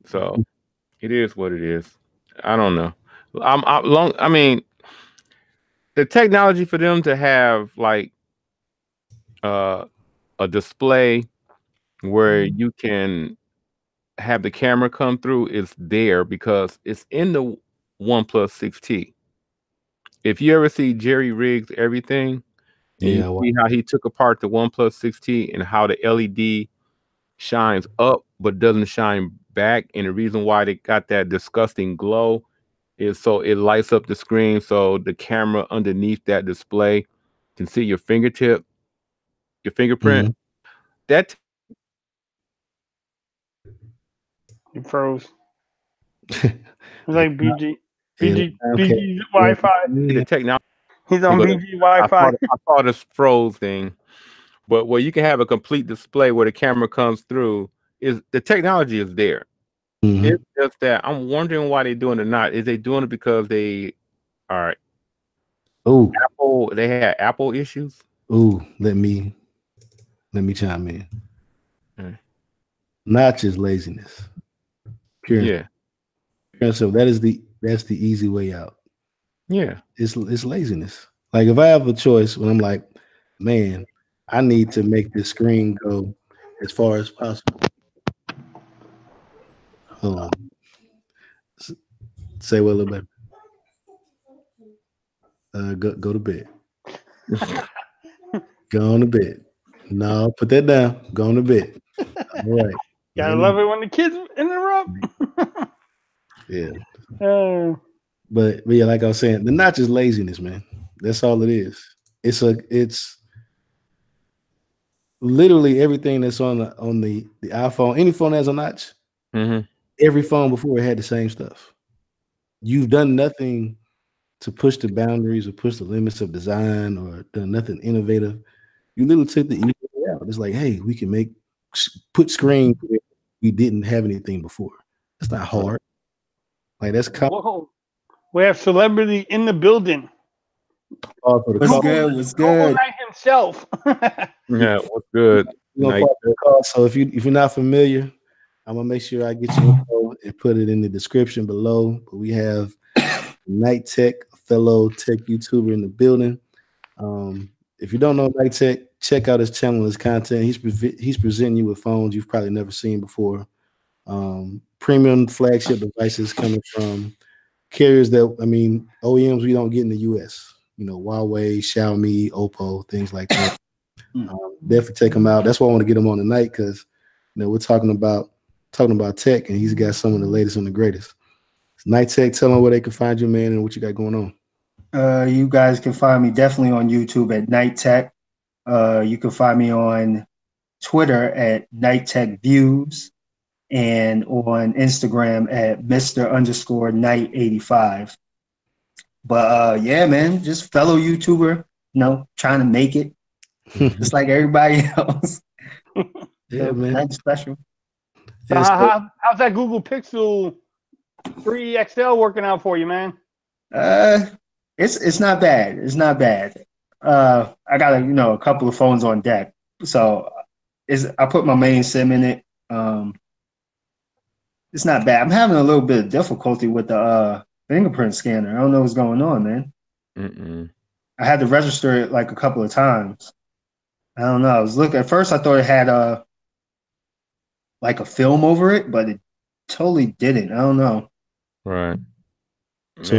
So it is what it is. I don't know. I mean, the technology for them to have like a display where you can have the camera come through is there because it's in the OnePlus 6T. If you ever see Jerry Riggs Everything, and you see how he took apart the OnePlus 6T and how the LED shines up but doesn't shine back, and the reason why they got that disgusting glow is so it lights up the screen so the camera underneath that display can see your fingertip, your fingerprint. That You froze. Like BG Wi-Fi. The technology. He's on BG Wi-Fi. I saw this froze thing, but where you can have a complete display where the camera comes through, is the technology is there. It's just that I'm wondering why they're doing it. Not is they doing it because they are Apple? They had Apple issues. Let me chime in. Notch is laziness. Pure. Yeah. So that's the easy way out. Yeah. It's laziness. Like if I have a choice when I'm like, man, I need to make this screen go as far as possible. Hold on. Say what a little bit. Go to bed. Go on to bed. No, put that down. Go on to bed. All right. Gotta love it when the kids interrupt. Yeah. But yeah, like I was saying, the notch is laziness, man. That's all it is. It's literally everything that's on the iPhone. Any phone that has a notch. Every phone before it had the same stuff. You've done nothing to push the boundaries or push the limits of design or done nothing innovative. You literally took the easy way out. It's like, hey, we can put screens where we didn't have anything before. That's not hard. Like that's Whoa. We have celebrity in the building. What's good? What's good? Himself. Yeah, what's good? So if you're not familiar, I'm gonna make sure I get your info and put it in the description below. But we have Night Tech, a fellow tech YouTuber in the building. If you don't know Night Tech, check out his channel, his content. He's presenting you with phones you've probably never seen before. Premium flagship devices coming from carriers OEMs we don't get in the US. Huawei, Xiaomi, Oppo, things like that. Definitely take them out. That's why I want to get them on tonight because we're talking about tech, and he's got some of the latest and the greatest. Night Tech, tell them where they can find you, man, and what you got going on. You guys can find me definitely on YouTube at Night Tech. You can find me on Twitter at Night Tech Views and on Instagram at Mr_Night85. But yeah, man, just fellow YouTuber, trying to make it just like everybody else. Yeah, man. Nothing special. So how's that Google Pixel 3 XL working out for you, man? It's not bad. It's not bad. I got a couple of phones on deck, so I put my main SIM in it. It's not bad. I'm having a little bit of difficulty with the fingerprint scanner. I don't know what's going on, man. I had to register it like a couple of times. I don't know. I was looking at first. I thought it had like a film over it, but it totally didn't. I don't know. Right. So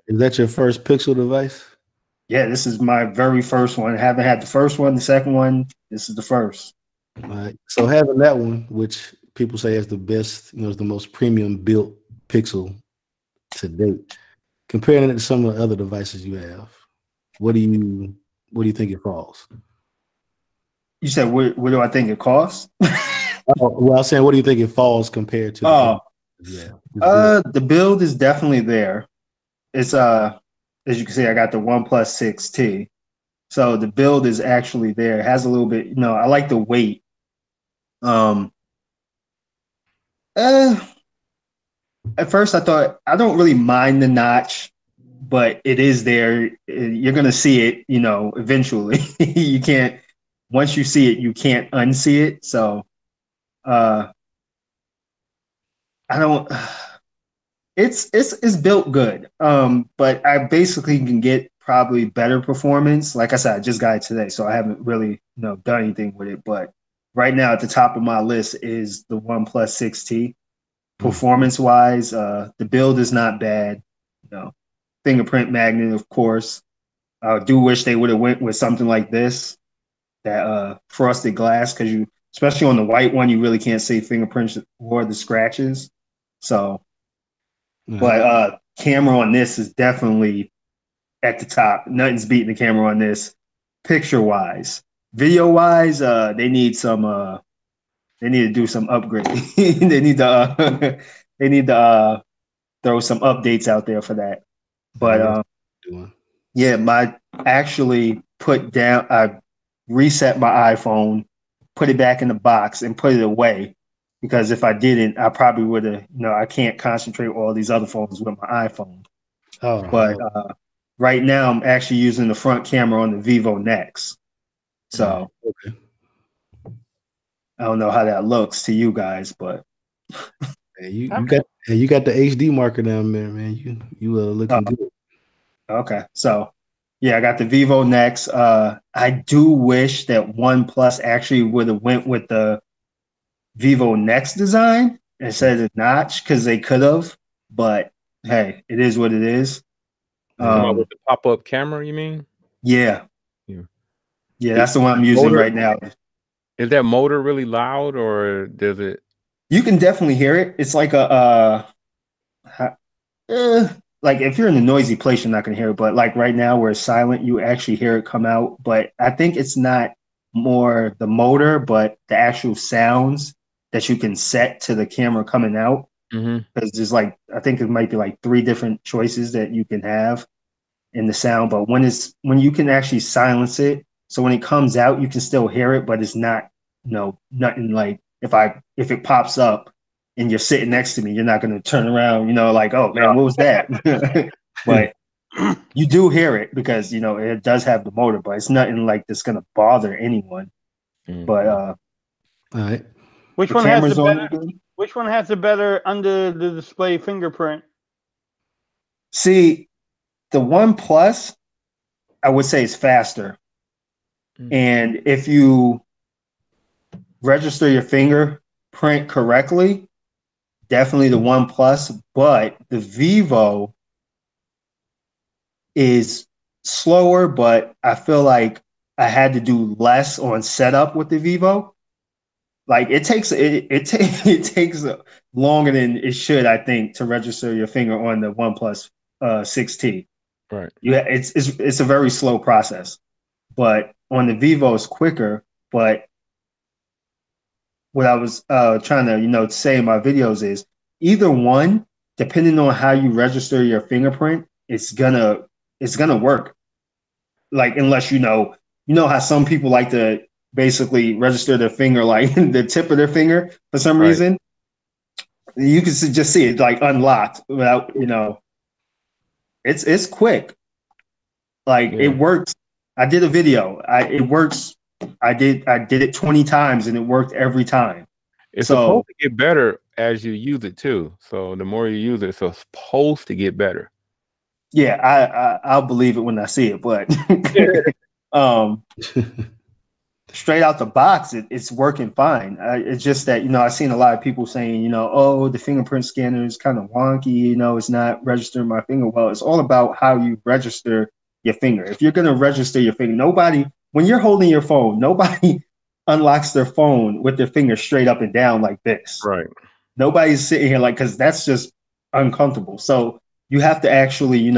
is that your first Pixel device? Yeah, this is my very first one. I haven't had the first one, the second one. This is the first. All right. So having that one, which people say is the best, is the most premium built Pixel to date, comparing it to some of the other devices you have, what do you think it falls? You said what do I think it costs? Well, I was saying, what do you think it falls compared to? The build is definitely there. It's as you can see, I got the OnePlus 6T. So the build is actually there. It has a little bit, I like the weight. At first I thought I don't really mind the notch, but it is there. You're gonna see it, eventually. You can't, once you see it, you can't unsee it. So I don't. It's built good. But I basically can get probably better performance. Like I said, I just got it today, so I haven't really done anything with it. But right now, at the top of my list is the OnePlus 6T. Performance wise, the build is not bad. Fingerprint magnet, of course. I do wish they would have went with something like this, that frosted glass, because especially on the white one, you really can't see fingerprints or the scratches. So, but camera on this is definitely at the top. Nothing's beating the camera on this, picture wise. Video wise, they need some. They need to do some upgrading. they need to throw some updates out there for that. But yeah, I reset my iPhone, put it back in the box, and put it away, because if I didn't, I probably would have. I can't concentrate with all these other phones with my iPhone. But right now, I'm actually using the front camera on the Vivo Nex. So. Okay. I don't know how that looks to you guys, but you got the HD marker down there, man. You are looking good. Okay, so yeah, I got the Vivo Nex. I do wish that OnePlus actually would have went with the Vivo Nex design instead of the notch, because they could have. But hey, it is what it is. With the pop-up camera, you mean? Yeah, that's the one I'm using right now. Is that motor really loud, or does it? You can definitely hear it. It's like like if you're in a noisy place, you're not gonna hear it. But like right now, where it's silent, you actually hear it come out. But I think it's not more the motor, but the actual sounds that you can set to the camera coming out. Because there's like, I think it might be like 3 different choices that you can have in the sound. But when you can actually silence it, so when it comes out, you can still hear it, but it's not, nothing like if it pops up and you're sitting next to me, you're not going to turn around, like, oh man, what was that? But you do hear it because, it does have the motor, but it's nothing like that's going to bother anyone. But all right. Which one has the better under the display fingerprint? See, the OnePlus, I would say, is faster. And if you register your fingerprint correctly, definitely the OnePlus. But the Vivo is slower, but I feel like I had to do less on setup with the Vivo. Like it takes longer than it should, I think, to register your finger on the OnePlus 6T. Right. Yeah, it's a very slow process, but on the Vivo it's quicker. But what I was trying to say in my videos is either one, depending on how you register your fingerprint, it's gonna work. Like unless you know how some people like to basically register their finger like the tip of their finger for some reason. You can just see it like unlocked without it's quick. Like it works. I did a video. It works. I did it 20 times and it worked every time. It's supposed to get better as you use it too. So the more you use it, it's supposed to get better. Yeah, I'll believe it when I see it, but straight out the box, it's working fine. It's just that, I've seen a lot of people saying, oh, the fingerprint scanner is kind of wonky, it's not registering my finger. Well, it's all about how you register your finger. If you're going to register your finger, when you're holding your phone, nobody unlocks their phone with their finger straight up and down like this. Right. Nobody's sitting here because that's just uncomfortable. So you have to actually,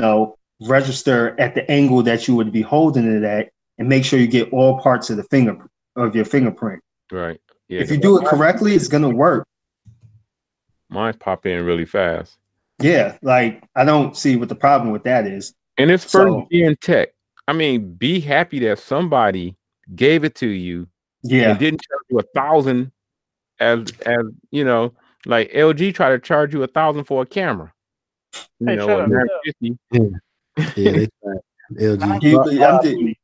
register at the angle that you would be holding it at and make sure you get all parts of your fingerprint. Right. Yeah. If you do it correctly, it's going to work. Mine pop in really fast. Yeah. Like I don't see what the problem with that is. And it's first gen tech. I mean, be happy that somebody gave it to you. Yeah. And didn't charge you $1,000 as like LG tried to charge you $1,000 for a camera. Hey, shut up. Yeah, they tried. LG.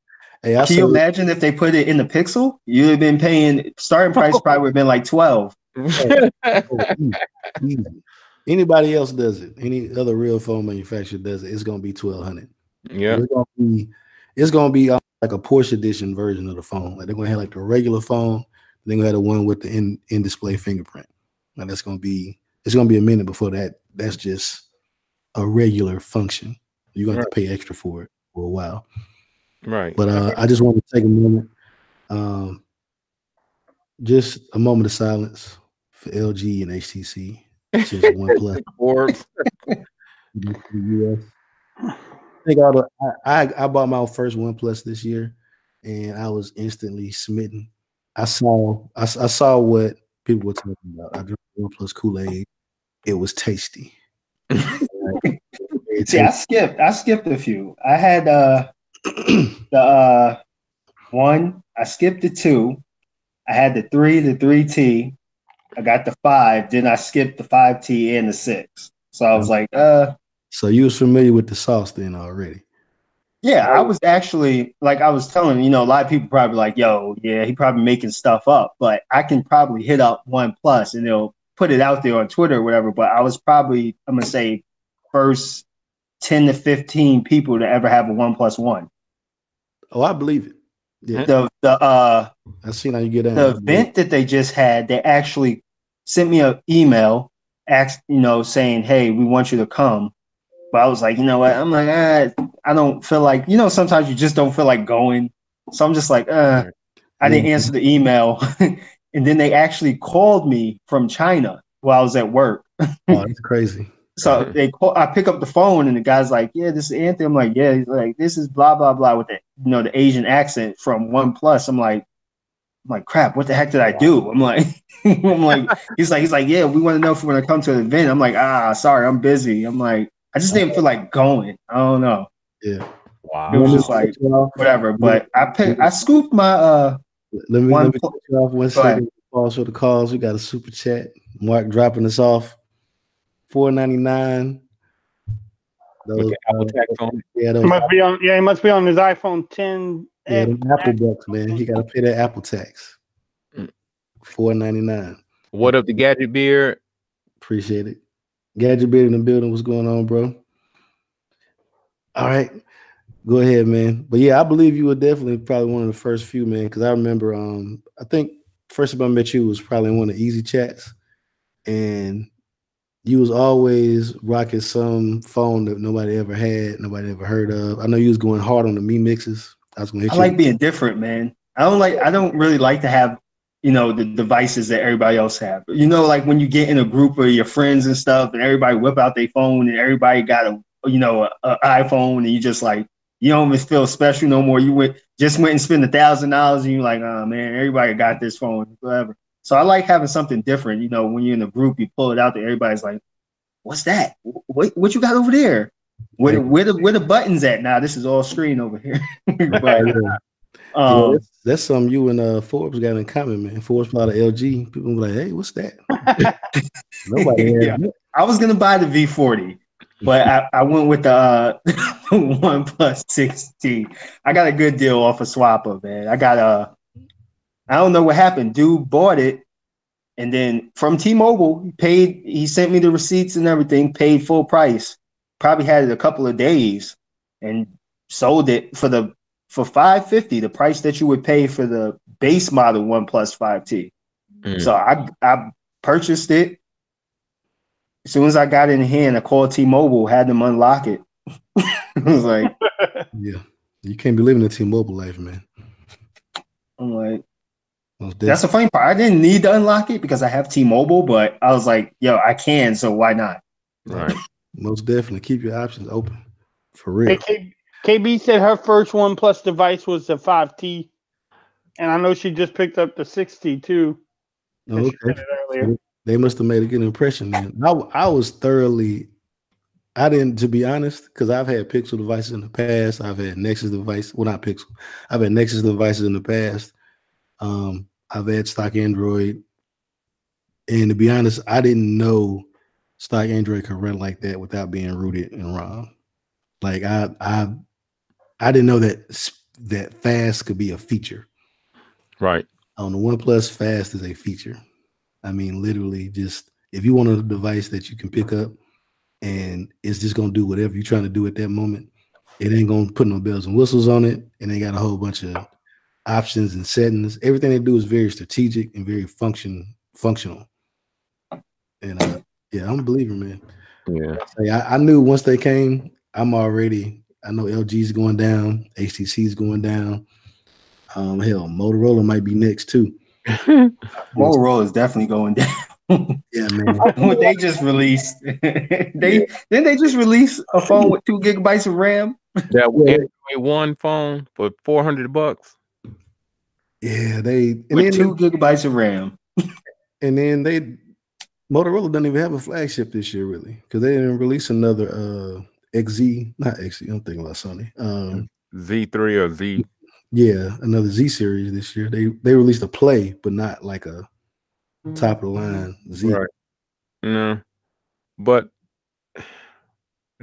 Can you imagine if they put it in the Pixel? You'd have been paying starting price probably would have been like 12. Easy. Anybody else does it? Any other real phone manufacturer does it? It's gonna be $1,200. Yeah, it's gonna be like a Porsche edition version of the phone. Like they're gonna have like the regular phone, they're gonna have the one with the in display fingerprint. Now it's gonna be a minute before that's just a regular function. You're gonna have to pay extra for it for a while. Right. But I just want to take a moment, just a moment of silence for LG and HTC. It's just OnePlus. Forbes. US. I bought my first OnePlus this year, and I was instantly smitten. I saw what people were talking about. I drank OnePlus Kool-Aid. It was tasty. See, I skipped a few. I had the 1. I skipped the 2. I had the 3, the 3T. I got the 5. Then I skipped the 5T and the 6. So I was like, So you was familiar with the sauce then already? Yeah, I was actually, like I was telling, a lot of people probably like, yo, yeah, he probably making stuff up. But I can probably hit up OnePlus and they'll put it out there on Twitter or whatever. But I was probably, I'm going to say, first 10 to 15 people to ever have a OnePlus One. Oh, I believe it. Yeah. I seen how you get in. The event that they just had, they actually sent me an email, saying, hey, we want you to come. But I was like, you know what? I'm like, I don't feel like, sometimes you just don't feel like going. So I'm just like, I didn't answer the email. And then they actually called me from China while I was at work. Oh, that's crazy. So I pick up the phone and the guy's like, yeah, this is Anthony. I'm like, yeah. He's like, this is blah, blah, blah with the, the Asian accent from OnePlus. I'm like, crap, what the heck did I do? I'm like, he's like, yeah, we want to know if we want to come to the event. I'm like, sorry, I'm busy. I'm like, I just didn't feel like going. I don't know. Yeah. Wow. It was just like whatever. But I scooped my let me cut you off 1 second. Pause for the calls. We got a super chat. Mark dropping us off. $4.99. Those Apple tax on. Yeah, must be on. Yeah, he must be on his iPhone 10. Yeah, Apple bucks, man. He got to pay that Apple tax. $4.99. What up, the Gadget Beard? Appreciate it. Gadget Beard in the building. What's going on, bro? All right, go ahead, man. But yeah, I believe you were definitely probably one of the first few, man. Because I remember, I think first time I met you was probably in one of the Easy Chats, and you was always rocking some phone that nobody ever had, nobody ever heard of. I know you was going hard on the Me Mixes. I was gonna hit you. I like being different, man. I don't really like to have, the devices that everybody else have. Like when you get in a group of your friends and stuff, and everybody whip out their phone, and everybody got a iPhone, and you just like, you don't even feel special no more. You went and spent $1,000, and you're like, oh man, everybody got this phone, whatever. So I like having something different. When you're in a group, you pull it out there, everybody's like, what's that? What you got over there? Where the buttons at? Now this is all screen over here. But, that's something you and Forbes got in common, man. Forbes bought an LG. People were like, hey, what's that? Nobody had it. I was gonna buy the V40, but I went with the OnePlus 6T. I got a good deal off of Swapper, man. I don't know what happened. Dude bought it, and then from T-Mobile, he sent me the receipts and everything, paid full price. Probably had it a couple of days and sold it for $550, the price that you would pay for the base model OnePlus 5T. So I purchased it. As soon as I got it in hand, I called T-Mobile, had them unlock it. I was like, yeah, you can't be living the T-Mobile life, man. I'm like, that's the funny part. I didn't need to unlock it because I have T-Mobile, but I was like, yo, I can, so why not? Right. Most definitely. Keep your options open. For real. Hey, KB said her first OnePlus device was the 5T. And I know she just picked up the 6T too. Okay. So they must have made a good impression then. To be honest, because I've had Pixel devices in the past. I've had Nexus devices. Well, not Pixel. I've had Nexus devices in the past. I've had stock Android. And to be honest, I didn't know stock Android could run like that without being rooted in ROM. Like I didn't know that fast could be a feature. Right. On the OnePlus, fast is a feature. I mean, literally, just if you want a device that you can pick up and it's just gonna do whatever you're trying to do at that moment, it ain't gonna put no bells and whistles on it, and they got a whole bunch of options and settings. Everything they do is very strategic and very functional. And yeah, I'm a believer, man. Yeah. I knew once they came, I know LG's going down, HTC's going down. Hell, Motorola might be next too. Motorola is definitely going down. Yeah, man. What they just released, didn't they just release a phone with 2 gigabytes of RAM? That Android One phone for $400. Yeah, with 2 gigabytes of RAM. And then Motorola doesn't even have a flagship this year, really, because they didn't release another not XZ. I'm thinking about Sony. Z3 or Z. Yeah, another Z series this year. They released a Play, but not like a top of the line Z. Right. No, but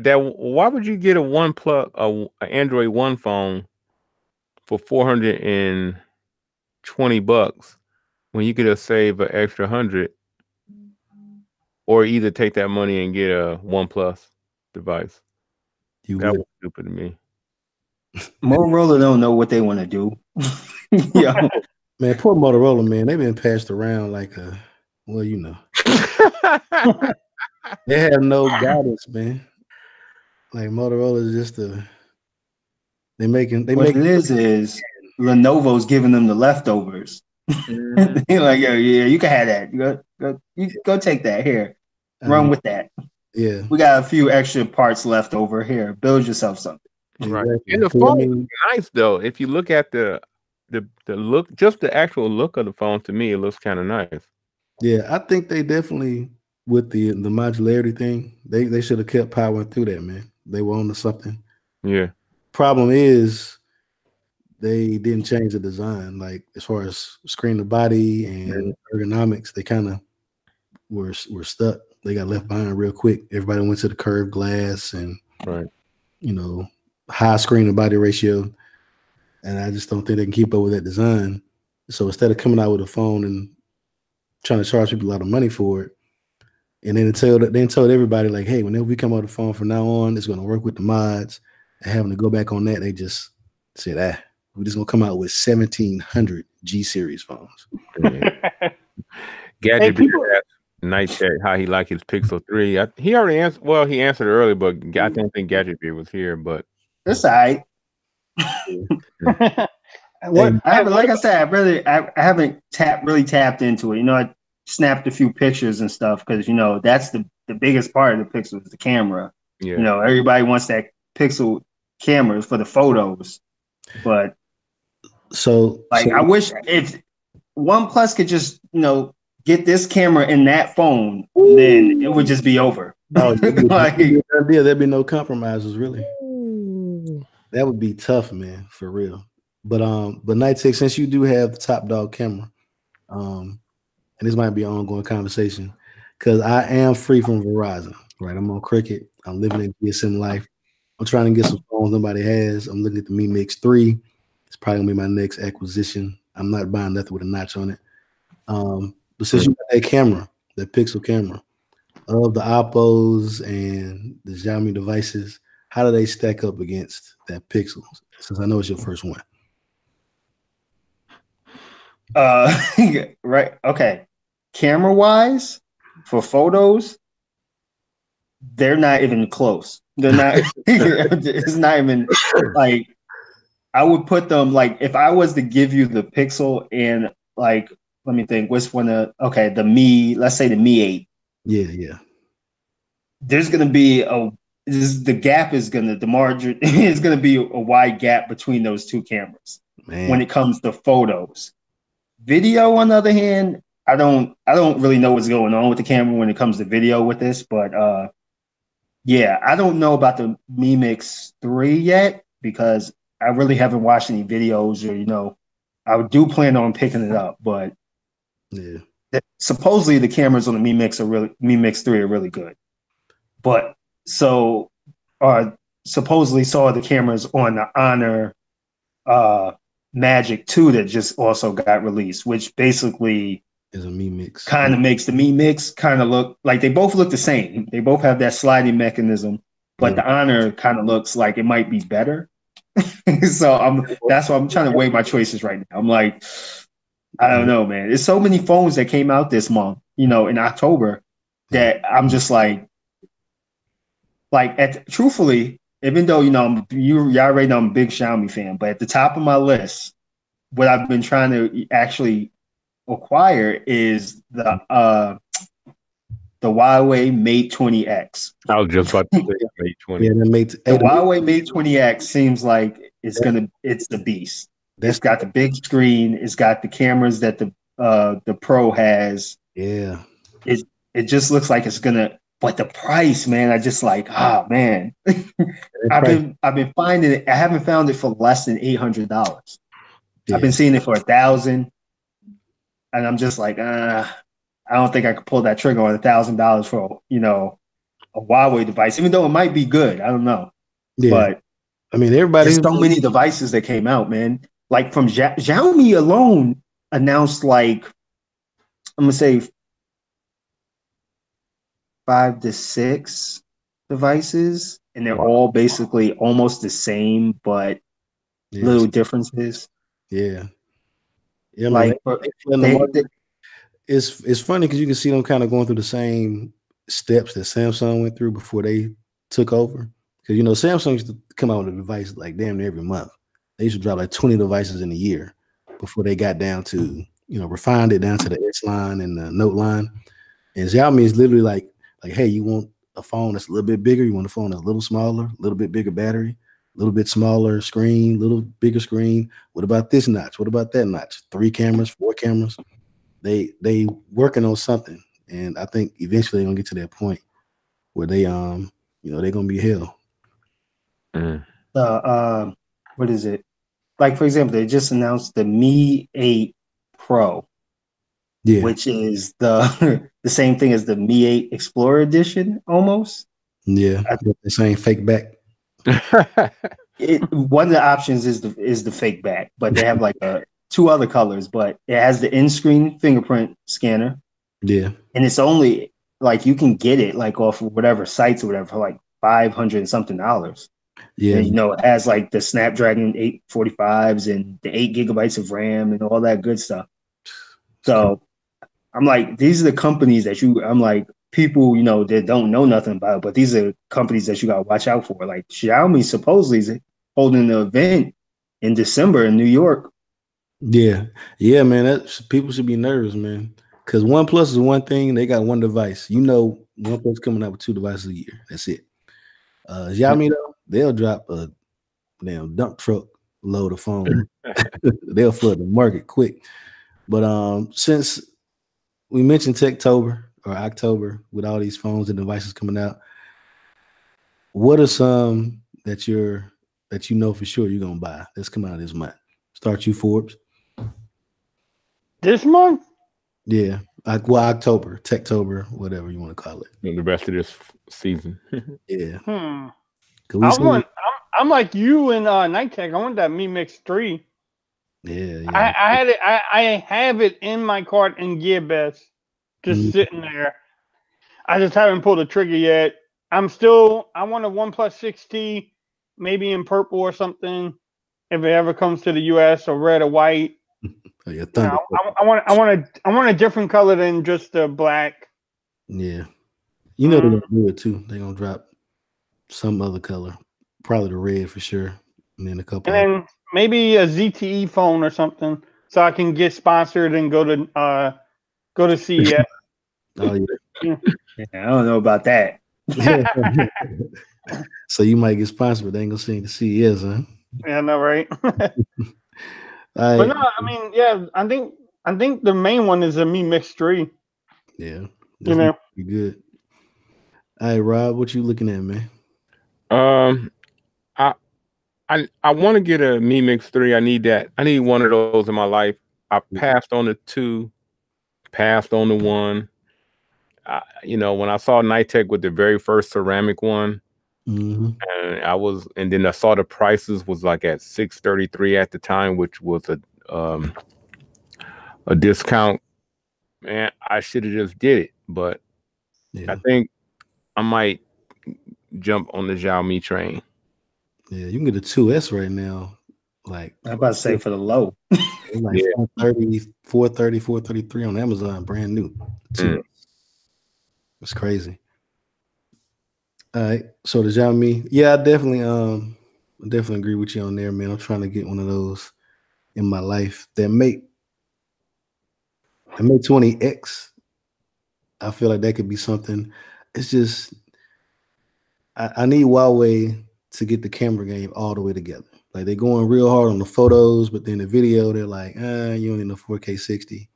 why would you get a Android One phone for $420 when you could have saved an extra $100, or either take that money and get a OnePlus device? That was stupid to me. Motorola don't know what they want to do. Yeah, man, poor Motorola, man. They've been passed around like they have no guidance, man. Like Motorola is just it is Lenovo's giving them the leftovers. They're like, yeah, you can have that. Go take that here. Run with that. Yeah. We got a few extra parts left over here. Build yourself something. Right. And the phone is nice though. If you look at the look, just the actual look of the phone, to me, it looks kind of nice. Yeah, I think they definitely, with the modularity thing, they should have kept powering through that, man. They were on to something. Yeah. Problem is they didn't change the design. Like as far as screen to body and ergonomics, they kind of were stuck. They got left behind real quick. Everybody went to the curved glass and high screen to body ratio. And I just don't think they can keep up with that design. So instead of coming out with a phone and trying to charge people a lot of money for it, and then told everybody like, hey, whenever we come out with a phone from now on, it's going to work with the mods, and having to go back on that, they just said, we're just going to come out with 1,700 G series phones. Gadget asked Night Check how he liked his Pixel 3. He already answered. Well, he answered earlier, but I don't think Gadget Beer was here. But it's all right. Like I said, I haven't really tapped into it. I snapped a few pictures and stuff because that's the biggest part of the Pixel is the camera. Yeah. Everybody wants that Pixel camera for the photos, but I wish if OnePlus could just get this camera in that phone, then it would just be over. Oh, there'd be no compromises, really. That would be tough, man, for real. But Night Tech, since you do have the top dog camera, and this might be an ongoing conversation, because I am free from Verizon, right? I'm on Cricket. I'm living in GSM life. I'm trying to get some phones nobody has. I'm looking at the Mi Mix 3. It's probably gonna be my next acquisition. I'm not buying nothing with a notch on it. But since you got that camera, that Pixel camera, of the Oppos and the Xiaomi devices, how do they stack up against that Pixel? Since I know it's your first one. Right. Okay. Camera wise, for photos, they're not even close. They're not. It's not even like I would put them like if I was to give you the Pixel and like let me think. What's one of the Mi? Let's say the Mi 8. Yeah. There's gonna be the margin is gonna be a wide gap between those two cameras when it comes to photos. Video, on the other hand, I don't really know what's going on with the camera when it comes to video with this, but I don't know about the Mi Mix 3 yet because I really haven't watched any videos or I do plan on picking it up, but supposedly the cameras on the Mi Mix 3 are really good. But supposedly saw the cameras on the Honor Magic 2 that just also got released, which basically is a Mi Mix. Kind of makes the Mi Mix kind of look like they both look the same. They both have that sliding mechanism, but the Honor kind of looks like it might be better. So that's why I'm trying to weigh my choices right now. I'm like, I don't know, man. There's so many phones that came out this month, in October, that I'm just like truthfully, even though y'all already know I'm a big Xiaomi fan, but at the top of my list, what I've been trying to actually acquire is the Huawei Mate 20X. I was just about to say Mate 20. Yeah, the Huawei Mate 20X seems like it's the beast. It's got the big screen. It's got the cameras that the Pro has. Yeah, it just looks like it's gonna. But the price, man, I just like, man. I've been finding it. I haven't found it for less than $800. I've been seeing it for $1,000, and I'm just like, I don't think I could pull that trigger on $1,000 for a Huawei device, even though it might be good. I don't know, but I mean, there's so many devices that came out, man. Like from Xiaomi alone announced like I'm gonna say 5 to 6 devices, and they're all basically almost the same, but little differences. Yeah, like it's funny because you can see them kind of going through the same steps that Samsung went through before they took over. Because Samsung used to come out with a device like damn near every month. they used to drop like 20 devices in a year before they got down to, refined it down to the S line and the Note line. And Xiaomi is literally like, hey, you want a phone that's a little bit bigger? You want a phone that's a little smaller, a little bit bigger battery, a little bit smaller screen, a little bigger screen. What about this notch? What about that notch? 3 cameras, 4 cameras. They working on something. And I think eventually they're gonna get to that point where they they're gonna be hell. What is it? Like, for example, they just announced the Mi 8 Pro, which is the same thing as the Mi 8 Explorer Edition, almost. Yeah, the same fake back. One of the options is the fake back, but they have like 2 other colors. But it has the in-screen fingerprint scanner. Yeah, and it's only like you can get it like off of whatever sites or whatever for like $500 and something. Yeah, and, it has like the Snapdragon 845s and the 8 gigabytes of RAM and all that good stuff. So I'm like, these are the companies that I'm like, people, that don't know nothing about it, but these are companies that you got to watch out for. Like Xiaomi supposedly is holding an event in December in New York. Yeah, man. People should be nervous, man. Because OnePlus is one thing. They got one device. OnePlus coming out with 2 devices a year. That's it. Xiaomi, though, they'll drop a damn dump truck load of phones. They'll flood the market quick. But since we mentioned Techtober or October with all these phones and devices coming out, what are some that you know for sure you're gonna buy that's coming out this month? Start you, Forbes. This month? Yeah, October, Techtober, whatever you want to call it. The rest of this season. Yeah. I'm like you and Night Tech. I want that Mi Mix 3. Yeah. I had it. I have it in my cart in Gearbest, just sitting there. I just haven't pulled the trigger yet. I want a OnePlus 6T, maybe in purple or something, if it ever comes to the US, or red or white. I want a different color than just the black. Yeah, they're gonna do it too. They're gonna drop some other color, probably the red for sure, and then a couple. And then maybe a ZTE phone or something, so I can get sponsored and go to CES. Oh yeah. I don't know about that. So you might get sponsored, but they ain't gonna see the CES, huh? Yeah, I know, right? But no, I mean, yeah, I think the main one is a Mi Mix 3. Yeah, be good. All right, Rob, what you looking at, man? I want to get a Mi Mix 3. I need that. I need one of those in my life. I passed on the 2, passed on the 1. When I saw Night Tech with the very first ceramic one, and then I saw the prices was like at $633 at the time, which was a discount. Man, I should have just did it, but I think I might jump on the Xiaomi train. Yeah, you can get a 2S right now. Like I'm about to say for the low. Like 433 on Amazon, brand new. It's crazy. All right, so the Xiaomi, I definitely agree with you on there, man. I'm trying to get one of those in my life. That Mate 20X, I feel like that could be something. It's just I need Huawei to get the camera game all the way together. Like they're going real hard on the photos, but then the video, they're like, you don't need no 4K 60.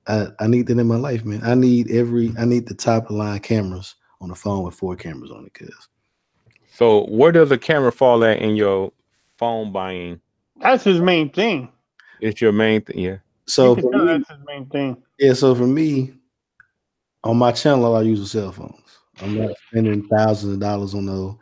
I need that in my life, man. I need the top of the line cameras on the phone with 4 cameras on it. So where does the camera fall at in your phone buying? That's his main thing. It's your main thing, yeah. So that's his main thing. Yeah, so for me, on my channel, all I use is cell phones. I'm not spending thousands of dollars on those.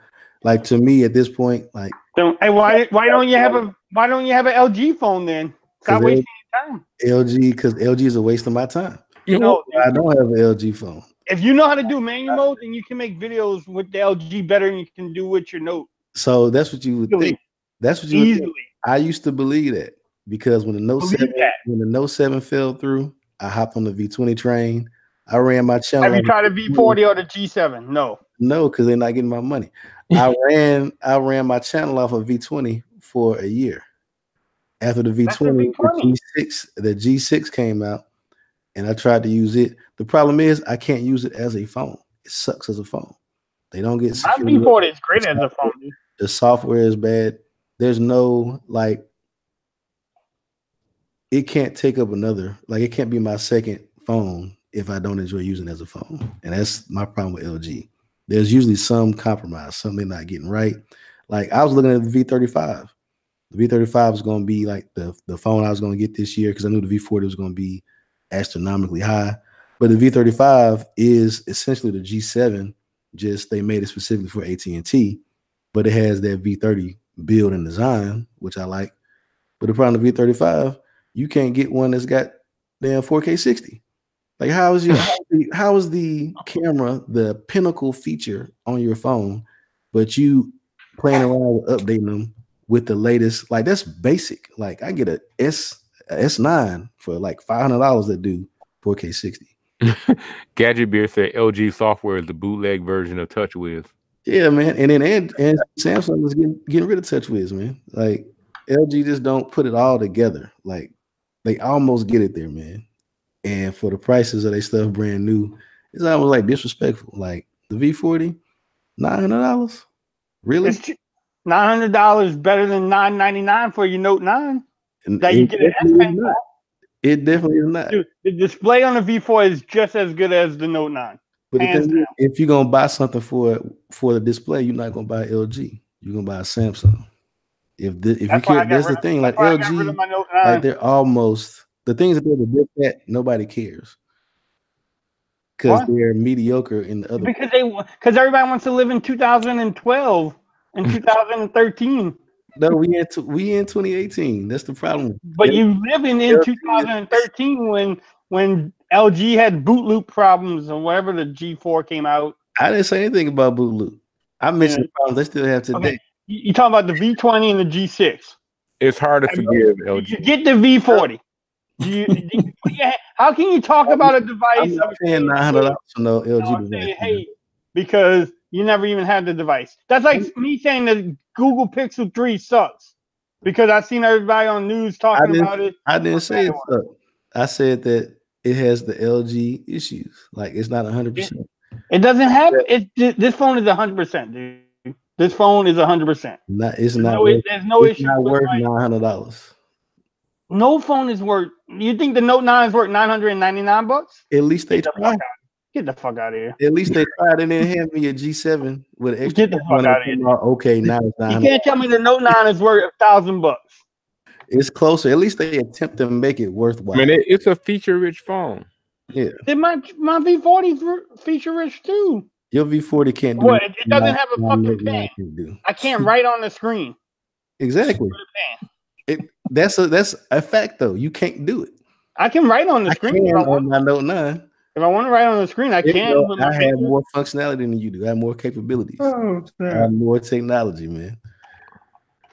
Like to me, at this point, like, hey, why don't you have an LG phone then? Stop wasting your time. because LG is a waste of my time. No, I don't have an LG phone. If you know how to do manual mode, then you can make videos with the LG better than you can do with your Note. So that's what you would think. That's what you would think. I used to believe that because when the Note 7 fell through, I hopped on the V20 train. I ran my channel. Have you tried a V40 or the G7? No, because they're not getting my money. I ran my channel off of V20 for a year. After the V20, the G6 came out, and I tried to use it. The problem is I can't use it as a phone. It sucks as a phone. They don't get security. My V40 is great as a phone. The software is bad. There's no it can't take up it can't be my second phone if I don't enjoy using it as a phone. And that's my problem with LG. There's usually some compromise, something not getting right. Like I was looking at the V35. The V35 is going to be like the phone I was going to get this year because I knew the V40 was going to be astronomically high. But the V35 is essentially the G7, just they made it specifically for AT&T, but it has that V30 build and design, which I like. But the problem with V35, you can't get one that's got damn 4K 60. Like how is the camera the pinnacle feature on your phone, but you playing around with updating them with the latest? Like that's basic. Like I get a S9 for like $500 that do 4K 60. Gadget Beer said LG software is the bootleg version of TouchWiz. Yeah, man. And then and Samsung was getting rid of TouchWiz, man. Like LG just don't put it all together. Like they almost get it there, man. And for the prices of their stuff brand new, it's almost like disrespectful. Like the V40, $900? Really? $900 better than $999 for your Note 9. And that you get an S Pen for. It definitely is not. Dude, the display on the V4 is just as good as the Note 9. But the thing is, if you're gonna buy something for the display, you're not gonna buy LG. You're gonna buy a Samsung. If you care, that's the thing. Like LG, like they're almost the things that they're the best at. Nobody cares because they're mediocre in the other. Because everybody wants to live in 2012 and 2013. No, we in 2018. That's the problem. But you living in 2013 when LG had boot loop problems or whatever the G4 came out. I didn't say anything about boot loop. I mentioned the problems they still have today. Okay. You talking about the V20 and the G6. It's hard to forgive LG. You get the V40. How can you talk about a device? I'm not paying $900 for no LG device. Hey, because you never even had the device. That's like me saying that Google Pixel 3 sucks because I've seen everybody on news talking about it. I didn't say it sucks. I said that it has the LG issues. Like it's not 100%. It doesn't have it. This phone is 100%, dude. This phone is 100%. There's no issue. It's not worth $900. No phone is worth. You think the Note 9 is worth $999? At least they tried. Get the fuck out of here. At least they tried and then hand me a G7 with an extra. Get the fuck out of here. Okay, now it's $900. You can't tell me the Note 9 is worth $1,000. It's closer. At least they attempt to make it worthwhile. I mean, it's a feature-rich phone. Yeah. My V40 is feature-rich too. Your V40 can't do it. It doesn't have a fucking pen. I can't write on the screen. Exactly. That's a fact though. You can't do it. I can write on the screen. I can on my Note 9. If I want to write on the screen, I can. I have more functionality than you do. I have more capabilities. I have more technology, man.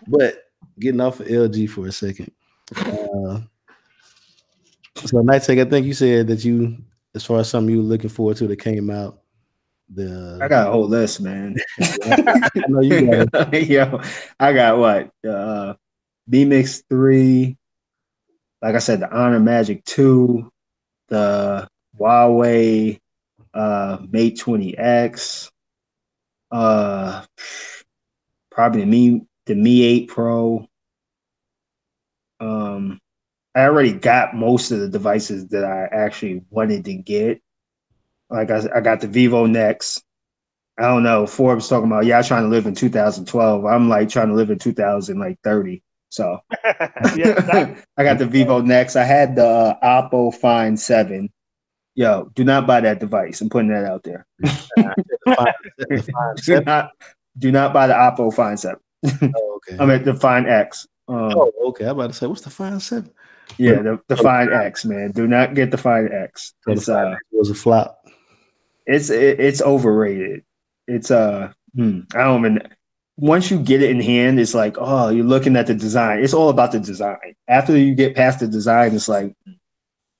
But getting off of LG for a second. So Nightech, I think you said that you, as far as something you were looking forward to that came out, I got a whole list, man. I know you got it. Yo, I got what? B-Mix 3, like I said, the Honor Magic 2, the Huawei Mate 20X, probably the Mi 8 Pro. I already got most of the devices that I actually wanted to get. Like I got the Vivo Nex. I don't know. Forbes talking about trying to live in 2012. I'm like trying to live in 2030. So I got the Vivo Nex. I had the Oppo Find 7. Yo, do not buy that device. I'm putting that out there. Do not buy the Oppo Find 7. Oh, okay. I mean the Find X. Okay. I'm about to say, what's the Find 7? Yeah, the Find X, man. Do not get the Find X. It was a flop. It's overrated. It's I don't even. Once you get it in hand, it's like, oh, you're looking at the design. It's all about the design. After you get past the design, it's like,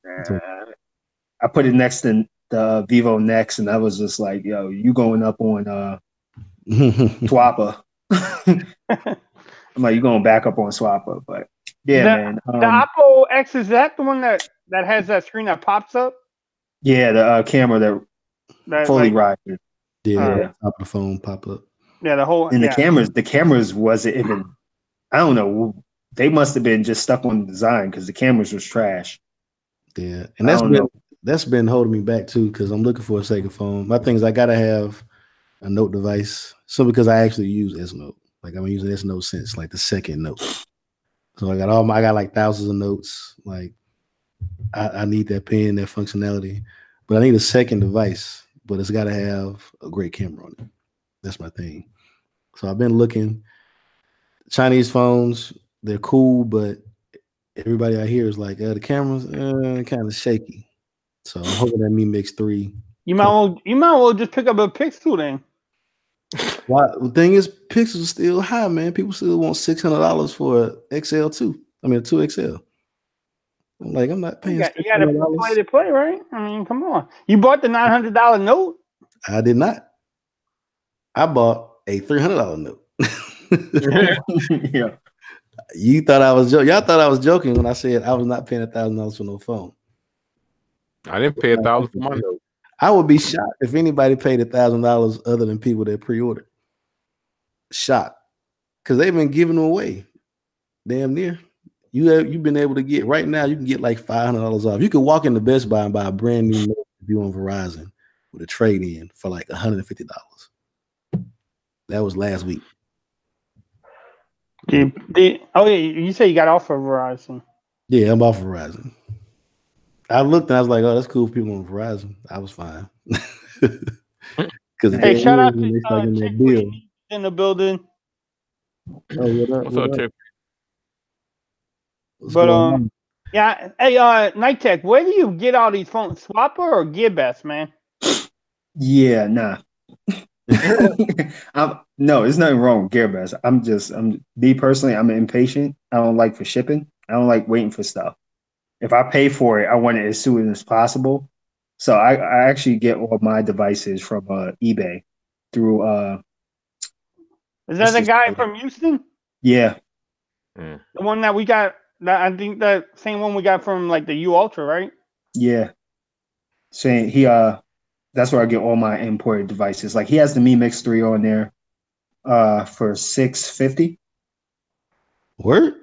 I put it next to the Vivo Nex, and I was just like, yo, you going up on Twappa. I'm like, you're going back up on Swapper, but yeah, man. The Oppo X, is that the one that has that screen that pops up? Yeah, the camera that fully like, rises. Yeah, top of the phone pop up. Yeah, the whole and the cameras wasn't even. I don't know. They must have been just stuck on the design because the cameras was trash. Yeah, and that's been holding me back too because I'm looking for a second phone. My thing is I gotta have a Note device, so because I actually use S Note. Like I've been using S Note since like the second Note. So I got like thousands of notes. Like I need that pen, that functionality, but I need a second device. But it's got to have a great camera on it. That's my thing. So I've been looking. Chinese phones, they're cool, but everybody out here is like, the camera's kind of shaky. So I'm hoping that Mi Mix 3. You might well just pick up a Pixel then. Well, the thing is, Pixels still high, man. People still want $600 for a XL2. I mean, a 2XL. I'm like, I'm not paying. You got to play, right? I mean, come on. You bought the $900 Note? I did not. I bought a $300 Note. Yeah. You thought I was joking. Y'all thought I was joking when I said I was not paying $1,000 for no phone. I didn't pay $1,000 for my Note. I would be shocked if anybody paid $1,000 other than people that pre-ordered. Shocked, because they've been giving them away, damn near. You've been able to get right now. You can get like $500 off. You can walk into Best Buy and buy a brand new Note if you on Verizon with a trade-in for like $150. That was last week. You say you got off of Verizon? Yeah, I'm off Verizon. I looked and I was like, oh, that's cool for people on Verizon. I was fine. Hey, shout out to in the building. Oh, what's up, Tiff? But yeah, hey, Night Tech, where do you get all these phones? Swapper or GearBest, man? Yeah, nah. No, there's nothing wrong with GearBest. Me personally, I'm impatient. I don't like for shipping. I don't like waiting for stuff. If I pay for it, I want it as soon as possible. So I actually get all my devices from eBay through Is that the guy from Houston? Yeah. The one that we got, I think that same one we got from like the U Ultra, right? Yeah. Saying that's where I get all my imported devices. Like he has the Mi Mix 3 on there for $650. Word?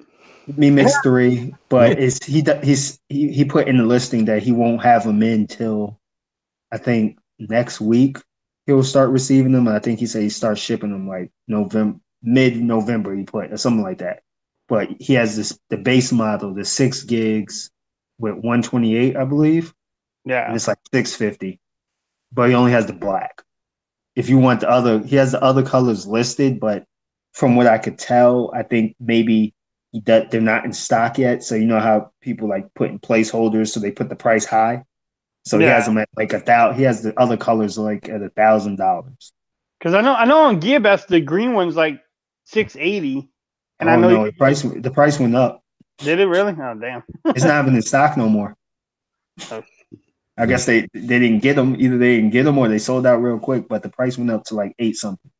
Mi Mix 3, but he put in the listing that he won't have them in till I think next week he'll start receiving them. And I think he said he starts shipping them like mid-November he put or something like that. But he has the base model, the 6 gigs with 128, I believe. Yeah. And it's like $650. But he only has the black. If you want he has the other colors listed, but from what I could tell, I think maybe that they're not in stock yet. So you know how people like put in placeholders, so they put the price high. So he has them at like $1,000. He has the other colors like at $1,000. Because I know on GearBest the green one's like $680, and I know the price went up. Did it really? Oh damn! It's not even in stock no more. I guess they didn't get them. Either they didn't get them or they sold out real quick. But the price went up to like $8 something.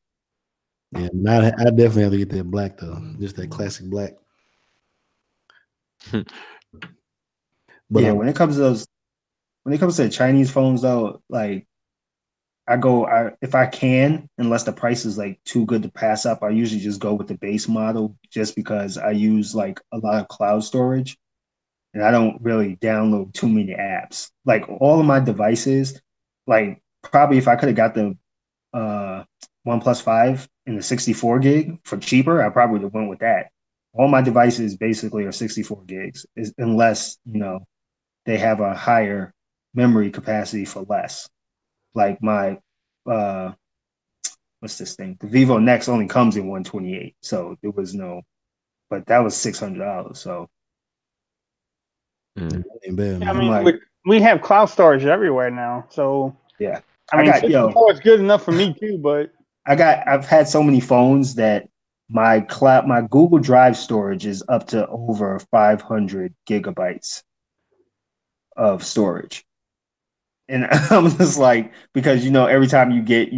Yeah, I definitely have to get that black though, just that classic black. But yeah, when it comes to the Chinese phones though, like if I can, unless the price is like too good to pass up, I usually just go with the base model just because I use like a lot of cloud storage and I don't really download too many apps. Like all of my devices, like probably if I could have got the OnePlus 5 in the 64 gig for cheaper, I probably would have went with that. All my devices basically are 64 gigs, unless, they have a higher memory capacity for less. Like my, what's this thing? The Vivo Next only comes in 128. So there was but that was $600. So. Ain't bad, man. I mean, we have cloud storage everywhere now. So yeah. I mean, 64 is good enough for me too, but I've had so many phones that my Google Drive storage is up to over 500 gigabytes of storage. And I'm just like, because every time you get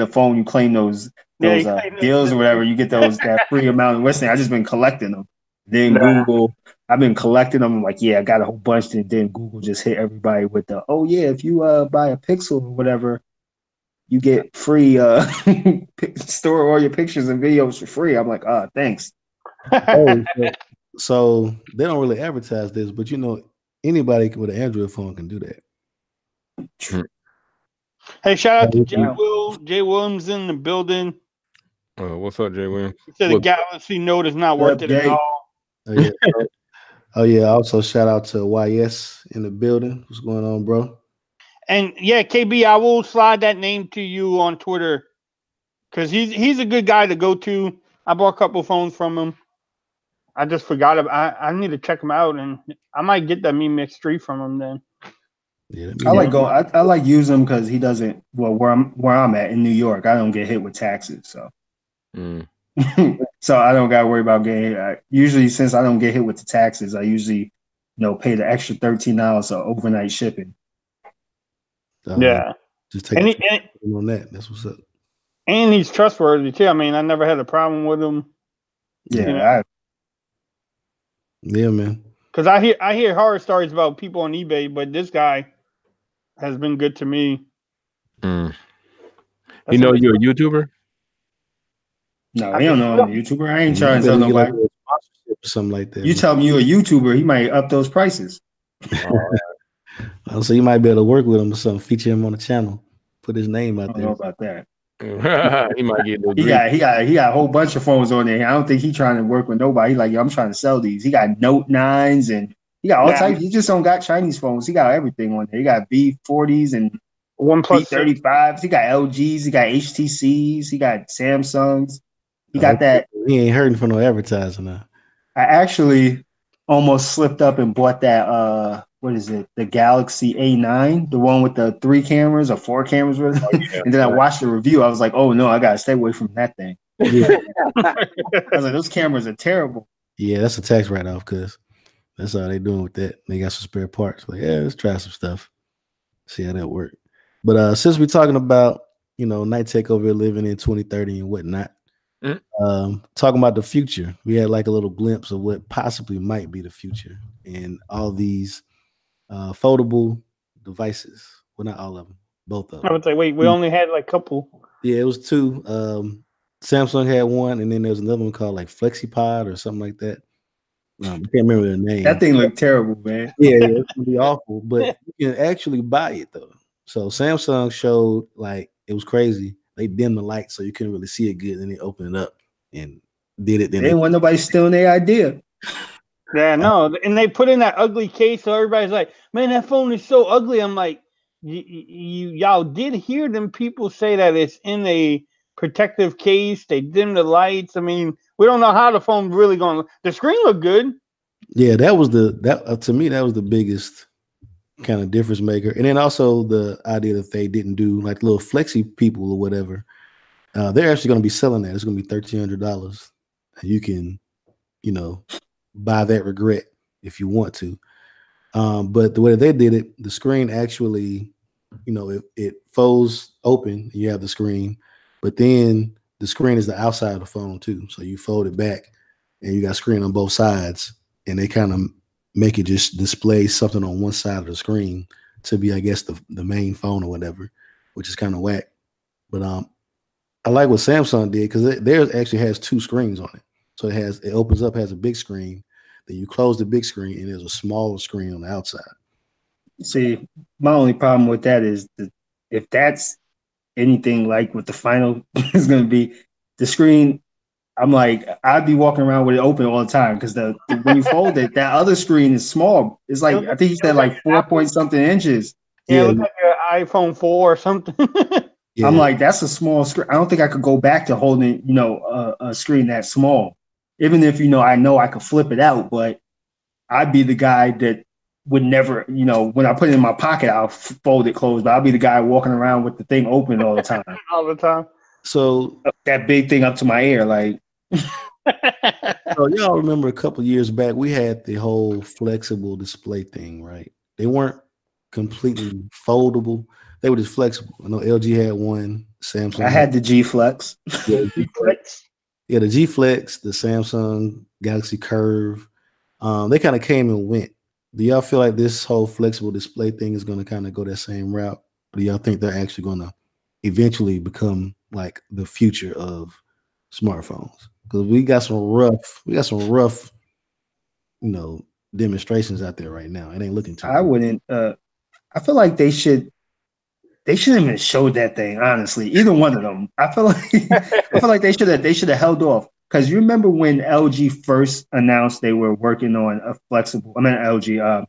a phone, you claim those those deals or whatever. You get that free amount of listening. I just been collecting them. Then Google, I've been collecting them. I'm like, yeah, I got a whole bunch. And then Google just hit everybody with the, oh yeah, if you buy a Pixel or whatever, you get free store all your pictures and videos for free. I'm like, thanks. So they don't really advertise this, but anybody with an Android phone can do that. Hey, shout out to Jay Williams in the building. What's up, Jay Williams? He said the Galaxy Note is not worth it at all. Oh yeah. Also shout out to YS in the building. What's going on, bro? And yeah, KB, I will slide that name to you on Twitter because he's a good guy to go to. I bought a couple phones from him. I just forgot about. I need to check him out, and I might get that Mi Mix 3 from him then. Yeah, I like using him because he doesn't. Well, where I'm at in New York, I don't get hit with taxes, so so I don't got to worry about getting hit. Usually, since I don't get hit with the taxes, I usually pay the extra $13 for overnight shipping. Just take on that. That's what's up. And he's trustworthy too. I mean, I never had a problem with him. Yeah, yeah, man. Because I hear horror stories about people on eBay, but this guy has been good to me. You know you're a YouTuber? No, he don't know I'm a YouTuber. I ain't trying to tell nobody. Like something like that. You tell him you're a YouTuber, he might up those prices. So you might be able to work with him or something, feature him on the channel, put his name out there. I don't know about that. He might get he got a whole bunch of phones on there. I don't think he's trying to work with nobody. He's like, yo, I'm trying to sell these. He got Note 9s and he got all types. He just don't got Chinese phones. He got everything on there. He got B40s and OnePlus B35s. He got LGs. He got HTCs. He got Samsungs. He got that. He ain't hurting for no advertising now. I actually almost slipped up and bought that. What is it? The Galaxy A9, the one with the 3 cameras or 4 cameras with it. And then I watched the review. I was like, oh no, I gotta stay away from that thing. Yeah. I was like, those cameras are terrible. Yeah, that's a tax write-off because that's all they doing with that. They got some spare parts. Like, yeah, let's try some stuff. See how that works. But since we're talking about, Night Tech over here living in 2030 and whatnot, talking about the future, we had like a little glimpse of what possibly might be the future and all these foldable devices. Well, not all of them, both of them. I would say, wait, we only had like a couple. Yeah, it was 2. Samsung had one, and then there was another one called like FlexiPod or something like that. I can't remember the name. That thing looked terrible, man. Yeah, it's gonna be awful, but you can actually buy it though. So Samsung showed like it was crazy. They dimmed the light so you couldn't really see it good, and they opened it up and did it. Then they didn't want nobody stealing their idea. Yeah, no, and they put in that ugly case, so everybody's like, "Man, that phone is so ugly." I'm like, y'all did hear them people say that it's in a protective case. They dim the lights. I mean, we don't know how the phone's really going. The screen looked good. Yeah, that was to me that was the biggest kind of difference maker. And then also the idea that they didn't do like little flexi people or whatever. They're actually going to be selling that. It's going to be $1,300. And you can, buy that regret if you want to. But the way they did it, the screen actually, it folds open. You have the screen, but then the screen is the outside of the phone too. So you fold it back and you got screen on both sides, and they kind of make it just display something on one side of the screen to be, I guess, the main phone or whatever, which is kind of whack. But I like what Samsung did because theirs actually has 2 screens on it. So it opens up, has a big screen, then you close the big screen, and there's a smaller screen on the outside. See, my only problem with that is if that's anything like what the final is going to be, the screen, I'm like, I'd be walking around with it open all the time because when you fold it, that other screen is small. It's like, I think he said like 4-point-something inches. Yeah, it looks like an iPhone 4 or something. Yeah. I'm like, that's a small screen. I don't think I could go back to holding, a screen that small. Even if, I know I could flip it out, but I'd be the guy that would never, when I put it in my pocket, I'll fold it closed. But I'll be the guy walking around with the thing open all the time. All the time. So that big thing up to my ear, like. So y'all remember a couple of years back, we had the whole flexible display thing, right? They weren't completely foldable. They were just flexible. I know LG had one. Samsung. I had the G Flex. Yeah, the G Flex, the Samsung Galaxy Curve. They kind of came and went. Do y'all feel like this whole flexible display thing is going to kind of go that same route? Or do y'all think they're actually going to eventually become like the future of smartphones? Because we got some rough, demonstrations out there right now. It ain't looking too I good. wouldn't. I feel like they shouldn't even show that thing. Honestly, either one of them. I feel like they should have held off. Because you remember when LG first announced they were working on a flexible. I mean, LG.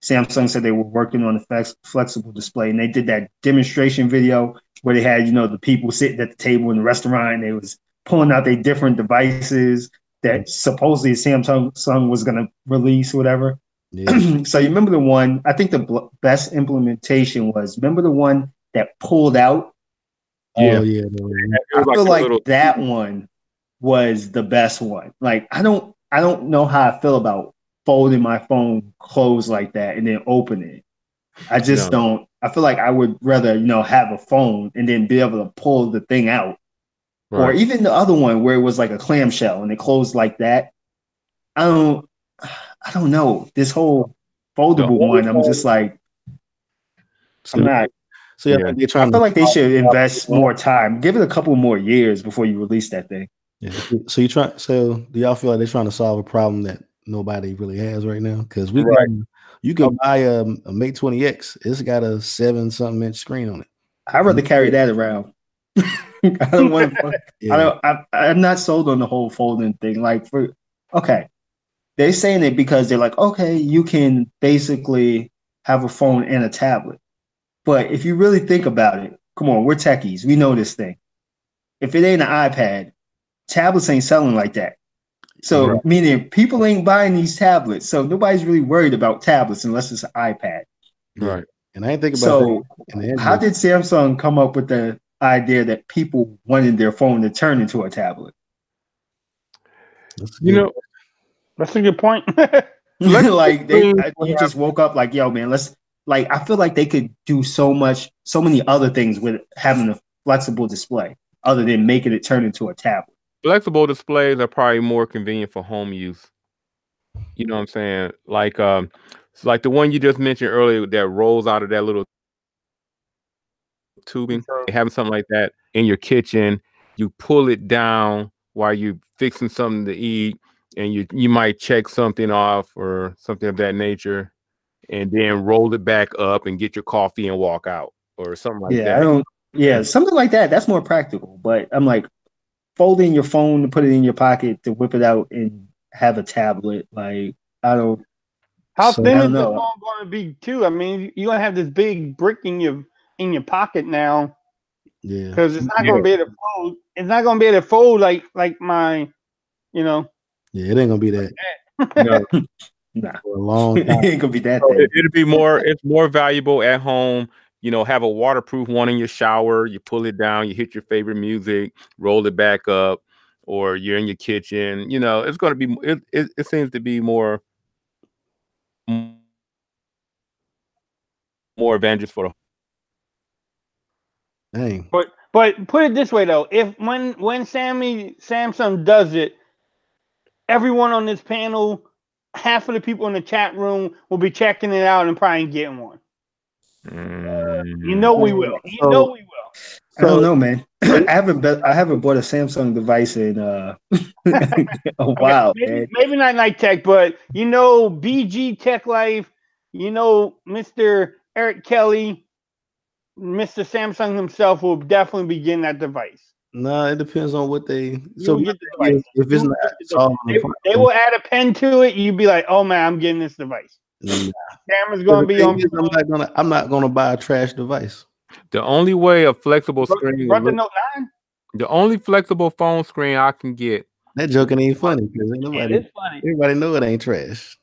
Samsung said they were working on a flexible display, and they did that demonstration video where they had, the people sitting at the table in the restaurant, and they was pulling out their different devices that supposedly Samsung was going to release, whatever. Yeah. So you remember the one? I think the best implementation was, remember the one that pulled out? Yeah, I feel like that one was the best one. Like I don't know how I feel about folding my phone closed like that and then open it. I just don't. I feel like I would rather, have a phone and then be able to pull the thing out. Right. Or even the other one where it was like a clamshell and it closed like that. I don't know. This whole foldable one, I'm just like, I'm not. So yeah, I feel like they should invest more time. Give it a couple more years before you release that thing. Yeah. So do y'all feel like they're trying to solve a problem that nobody really has right now? Because you can buy a Mate 20X. It's got a 7-something inch screen on it. I'd rather carry that around. I don't want to. Yeah. I'm not sold on the whole folding thing. Like they're saying it because they're like, okay, you can basically have a phone and a tablet. But if you really think about it, come on, we're techies. We know this thing. If it ain't an iPad, tablets ain't selling like that. So meaning people ain't buying these tablets. So nobody's really worried about tablets unless it's an iPad. Right. And I ain't think about that. How did Samsung come up with the idea that people wanted their phone to turn into a tablet? That's a good point. Like you just woke up like, yo, man, I feel like they could do so many other things with having a flexible display other than making it turn into a tablet. Flexible displays are probably more convenient for home use. You know what I'm saying? Like the one you just mentioned earlier that rolls out of that little tubing. Having something like that in your kitchen, you pull it down while you're fixing something to eat, and you might check something off or something of that nature, and then roll it back up and get your coffee and walk out or something like that. Something like that. That's more practical. But I'm like, folding your phone to put it in your pocket to whip it out and have a tablet. Like, I don't. How thin is the phone going to be too? I mean, you're going to have this big brick in your pocket now. Yeah. Because it's not going to be able to fold. It's not going to be able to fold like my, Yeah, it ain't going to be that. Nah. For a long time. It ain't going to be that so thing. It'll be more. It's more valuable at home. Have a waterproof one in your shower. You pull it down. You hit your favorite music. Roll it back up. Or you're in your kitchen. It's going to be. It seems to be more advantageous for the. Dang. But put it this way though, if when Samsung does it, everyone on this panel, half of the people in the chat room will be checking it out and probably getting one. We will. We will. I don't know, man. I haven't bought a Samsung device in a while. Maybe not Night Tech, but BG TechLife, Mr. Eric Kelly, Mr. Samsung himself will definitely be getting that device. No, it depends on what they. Get the device. If it's not, they will add a pen to it. You'd be like, "Oh man, I'm getting this device." Camera's going to be on. I'm not gonna buy a trash device. The only way a flexible screen. The Note 9. The only flexible phone screen I can get. That joking ain't funny because everybody know it ain't trash.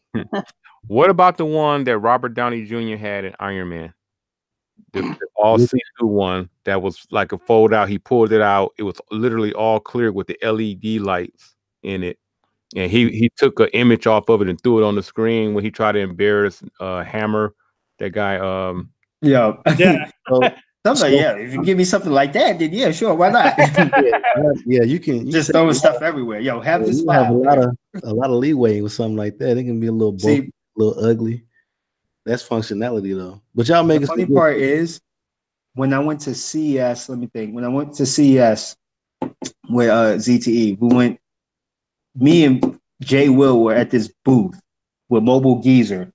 What about the one that Robert Downey Jr. had in Iron Man? The all see-through one that was like a fold out. He pulled it out. It was literally all clear with the LED lights in it. And he took an image off of it and threw it on the screen when he tried to embarrass Hammer, that guy. Yeah. So I'm like, yeah, if you give me something like that, then yeah, sure, why not? Yeah, you can just throwing stuff everywhere. Yo, have this have file. a lot of leeway with something like that. It can be a little bulky, a little ugly. That's functionality though. But y'all make the funny part is when I went to CES, let me think. When I went to CES with ZTE, me and Jay Will were at this booth with Mobile Geezer.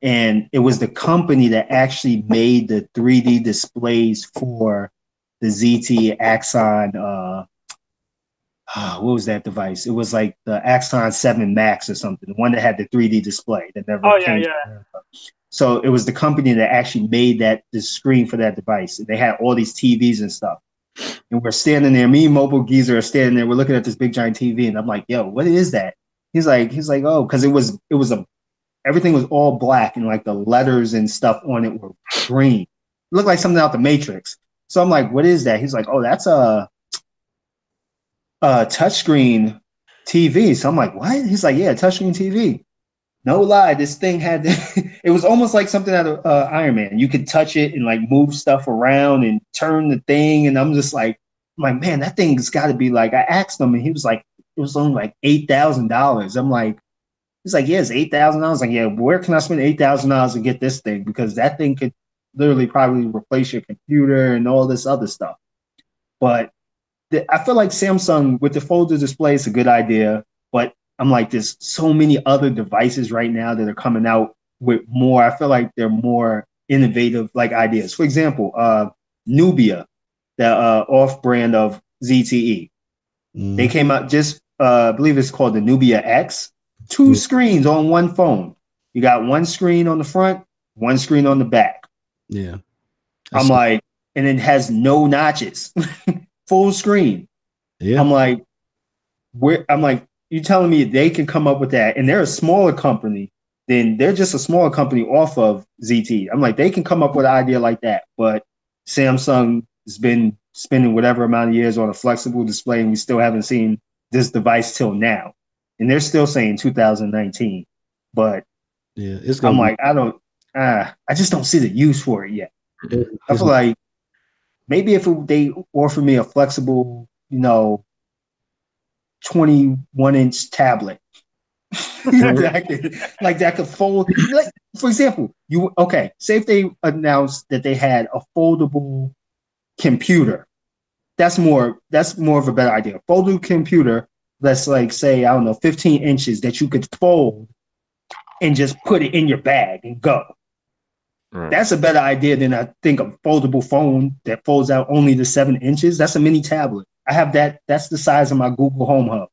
And it was the company that actually made the 3D displays for the ZT Axon. What was that device? It was like the Axon 7 Max or something, the one that had the 3D display that never came. So it was the company that actually made the screen for that device. They had all these TVs and stuff. And we're standing there, me and Mobile Geezer are standing there, we're looking at this big giant TV, and I'm like, yo, what is that? He's like, oh, because everything was all black and like the letters and stuff on it were green. It looked like something out the Matrix. So I'm like, what is that? He's like, oh, that's a touchscreen TV. So I'm like, what? He's like, yeah, touchscreen TV. No lie, this thing had it was almost like something out of Iron Man. You could touch it and like move stuff around and turn the thing. And I'm like, man, that thing's got to be like. I asked him, and he was like, it was only like $8,000. I'm like. He's like, yeah, it's $8,000. Like, yeah, where can I spend $8,000 to get this thing? Because that thing could literally probably replace your computer and all this other stuff. But I feel like Samsung with the folder display is a good idea. But I'm like, there's so many other devices right now that are coming out with more. I feel like they're more innovative like ideas. For example, Nubia, the off-brand of ZTE. They came out just, I believe it's called the Nubia X. 2 screens on one phone. You got one screen on the front, one screen on the back. Yeah. I'm like, and it has no notches. Full screen. Yeah. I'm like, you telling me they can come up with that? And they're a smaller company, then they're just a smaller company off of ZT. I'm like, they can come up with an idea like that. But Samsung has been spending whatever amount of years on a flexible display, and we still haven't seen this device till now. And they're still saying 2019, but yeah, I'm like, I just don't see the use for it yet. I feel like maybe if they offer me a flexible, 21-inch tablet, that could fold. Like, for example, say if they announced that they had a foldable computer, that's more of a better idea. Foldable computer. Let's say, I don't know, 15 inches that you could fold and just put it in your bag and go. Right. That's a better idea than I think a foldable phone that folds out only to 7 inches. That's a mini tablet. I have that. That's the size of my Google Home Hub.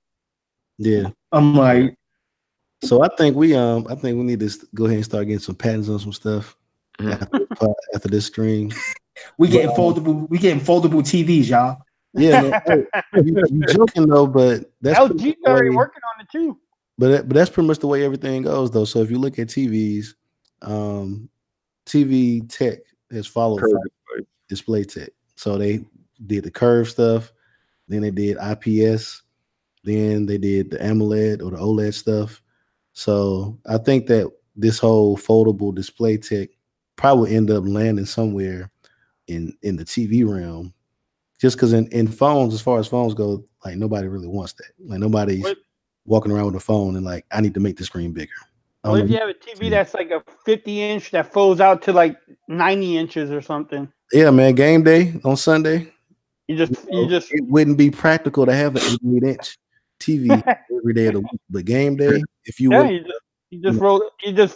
Yeah. I'm like. So I think we need to go ahead and start getting some patents on some stuff after this stream. We getting foldable TVs, y'all. Yeah, you joking though, but that's LG already working on it too. But that's pretty much the way everything goes, though. So if you look at TVs, TV Tech has followed display tech. So they did the curve stuff, then they did IPS, then they did the AMOLED or the OLED stuff. So I think that this whole foldable display tech probably end up landing somewhere in the TV realm. Just because in phones, as far as phones go, like nobody really wants that. Like nobody's walking around with a phone and like, I need to make the screen bigger. What if you have a TV that's like a 50-inch that folds out to like 90 inches or something? Yeah, man. Game day on Sunday. It wouldn't be practical to have an 88-inch TV every day of the week, but game day, if you you just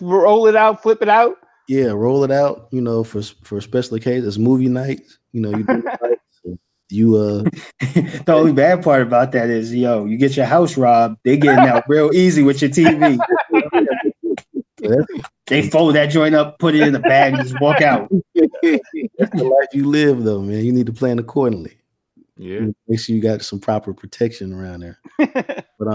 roll it out, flip it out. Yeah, roll it out. For special occasions, movie nights. You do the only bad part about that is, you get your house robbed, they getting out real easy with your TV. They fold that joint up, put it in a bag, and just walk out. That's the life you live, though, man. You need to plan accordingly. Yeah, make sure you got some proper protection around there. But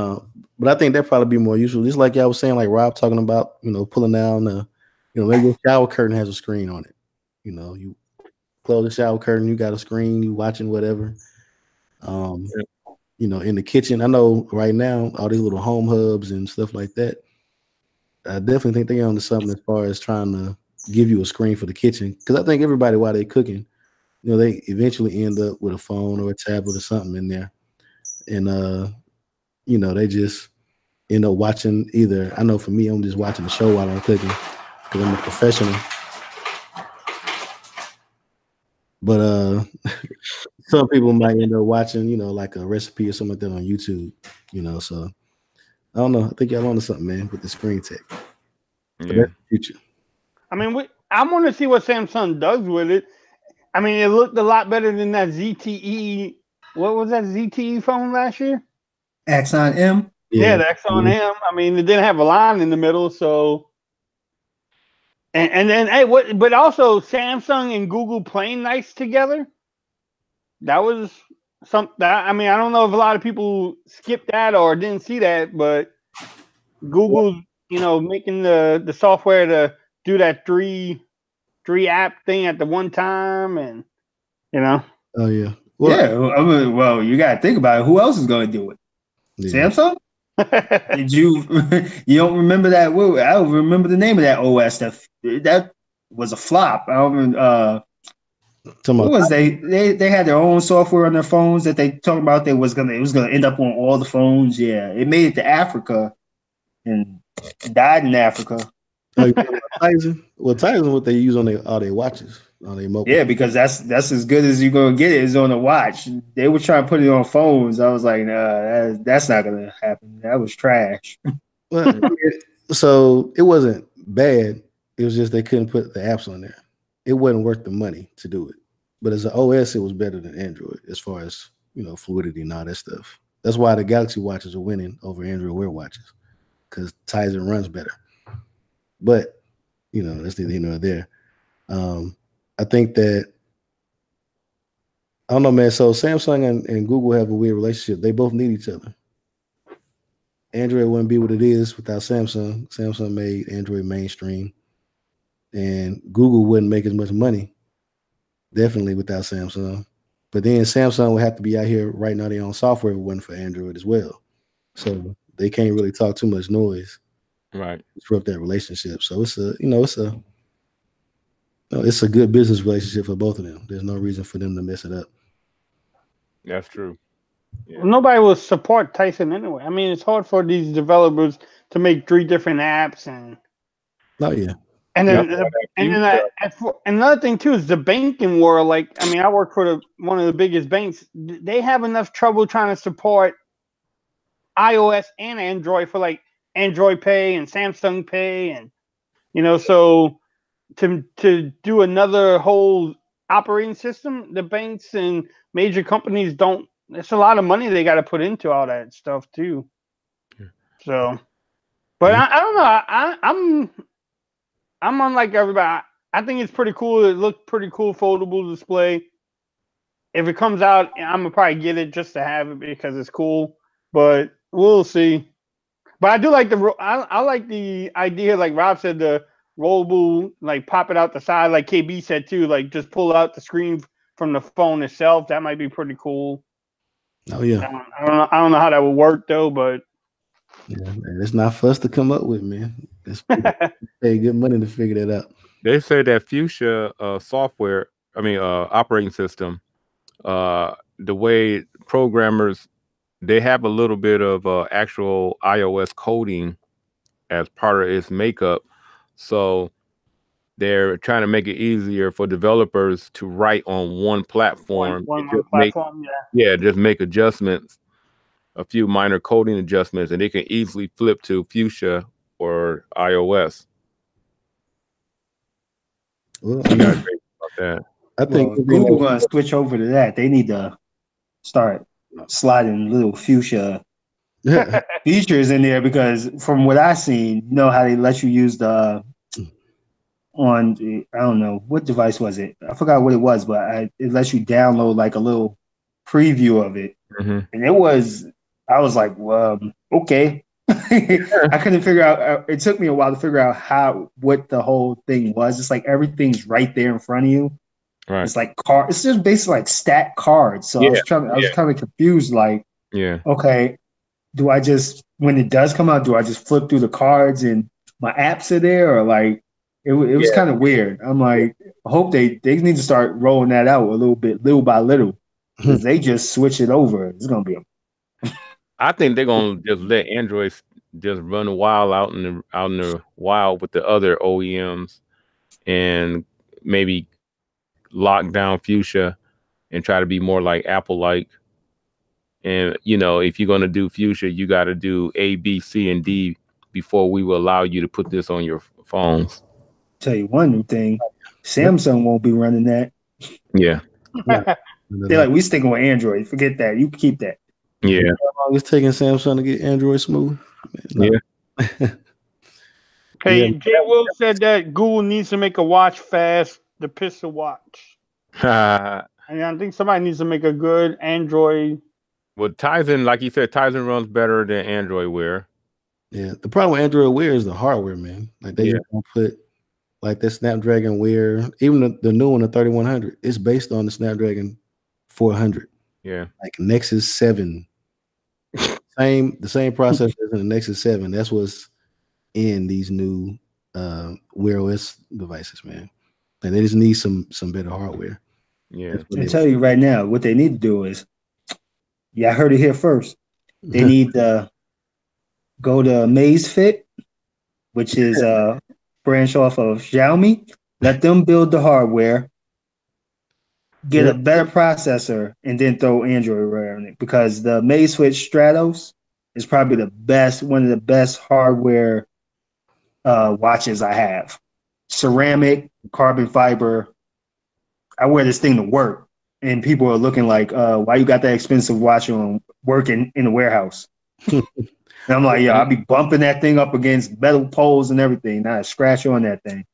I think that probably be more useful. Just like y'all was saying, like Rob talking about, pulling down maybe a shower curtain has a screen on it. You close the shower curtain, you got a screen, you watching whatever. In the kitchen, I know right now all these little home hubs and stuff like that. I definitely think they're onto something as far as trying to give you a screen for the kitchen, because I think everybody, while they're cooking, they eventually end up with a phone or a tablet or something in there, and they just end up watching either. I know for me, I'm just watching the show while I'm cooking because I'm a professional. But some people might end up watching, like a recipe or something like that on YouTube. So I don't know. I think y'all onto something, man, with the screen tech. But that's the future. I mean, I want to see what Samsung does with it. I mean, it looked a lot better than that ZTE. What was that ZTE phone last year? Axon M. Yeah, the Axon M. I mean, it didn't have a line in the middle, so. And then but also Samsung and Google playing nice together. That was something. I mean, I don't know if a lot of people skipped that or didn't see that, but Google, making the software to do that three app thing at the one time, and Oh yeah. Well, I mean, you got to think about it. Who else is going to do it? Yeah. Samsung? Did you don't remember that? I don't remember the name of that OS. That was a flop. I don't. What was they had their own software on their phones that they talked about. It was gonna end up on all the phones. Yeah, it made it to Africa and died in Africa. Tizen? Well, Tizen, what they use on all their watches, on their mobile. Yeah, because that's as good as you're gonna get it is on a watch. They were trying to put it on phones. I was like, nah, that's not gonna happen. That was trash. Well, so it wasn't bad. It was just they couldn't put the apps on there. It wasn't worth the money to do it. But as an OS, it was better than Android as far as fluidity and all that stuff. That's why the Galaxy watches are winning over Android Wear watches, because Tizen runs better. But that's neither here nor there. I think that I don't know, man. So Samsung and Google have a weird relationship. They both need each other. Android wouldn't be what it is without Samsung. Samsung made Android mainstream, and Google wouldn't make as much money, definitely, without Samsung. But then Samsung would have to be out here writing out their own software if it wasn't for Android as well. So they can't really talk too much noise, right? Disrupt that relationship. So it's a good business relationship for both of them. There's no reason for them to mess it up. That's true. Yeah. Nobody will support Tizen anyway. I mean, it's hard for these developers to make 3 different apps and. Oh yeah. And then, another thing too is the banking world. Like, I mean, I work for one of the biggest banks. They have enough trouble trying to support iOS and Android for like Android Pay and Samsung Pay, and so to do another whole operating system, the banks and major companies don't. It's a lot of money they got to put into all that stuff too. Yeah. So, but I don't know. I'm unlike everybody. I think it's pretty cool. It looks pretty cool, foldable display. If it comes out, I'm gonna probably get it just to have it because it's cool. But we'll see. But I do like I like the idea, like Rob said, the rollable, like pop it out the side, like KB said too, like just pull out the screen from the phone itself. That might be pretty cool. Oh yeah. I don't know how that would work though, but yeah, man, it's not for us to come up with, man. It's pay good money to figure that out. They say that Fuchsia software, operating system, the way programmers, they have a little bit of actual iOS coding as part of its makeup. So they're trying to make it easier for developers to write on one platform. One platform, just make adjustments, a few minor coding adjustments, and they can easily flip to Fuchsia or iOS. Well, I think Google gonna switch over to that. They need to start sliding little Fuchsia features in there, because from what I've seen, how they let you use I don't know what device was it. I forgot what it was, but it lets you download like a little preview of it, and I was like, well, okay. I couldn't figure out. It took me a while to figure out what the whole thing was. It's like everything's right there in front of you. Right. It's like it's just basically like stat cards. So I was kind of confused. Like, okay, do I just, when it does come out, do I just flip through the cards and my apps are there, or like It was kind of weird. I'm like, I hope they need to start rolling that out a little bit, little by little, because they just switch it over. It's gonna be I think they're gonna just let Android just run wild out in the wild with the other OEMs, and maybe lock down Fuchsia and try to be more like Apple like. And if you're gonna do Fuchsia, you got to do A, B, C, and D before we will allow you to put this on your phones. Tell you one new thing, Samsung won't be running that. Yeah. They're like, we sticking with Android. Forget that. You can keep that. Yeah. How long it's taking Samsung to get Android smooth? Yeah. Hey, Jay Will said that Google needs to make a watch fast, the Pixel Watch. And I think somebody needs to make a good Android. Well, Tizen, like you said, Tizen runs better than Android Wear. Yeah, the problem with Android Wear is the hardware, man. Like they just don't put like that Snapdragon Wear, even the new one, the 3100, it's based on the Snapdragon 400. Yeah, like Nexus 7, the same processor as in the Nexus 7. That's what's in these new Wear OS devices, man. And they just need some better hardware. Yeah, I tell you right now, what they need to do is, I heard it here first. They need to go to Amazfit, which is a branch off of Xiaomi. Let them build the hardware, get a better processor, and then throw Android Wear on it. Because the Amazfit Stratos is probably one of the best hardware watches I have. Ceramic, carbon fiber. I wear this thing to work, and people are looking like, why you got that expensive watch on working in the warehouse? And I'm like, I'll be bumping that thing up against metal poles and everything, not a scratch on that thing.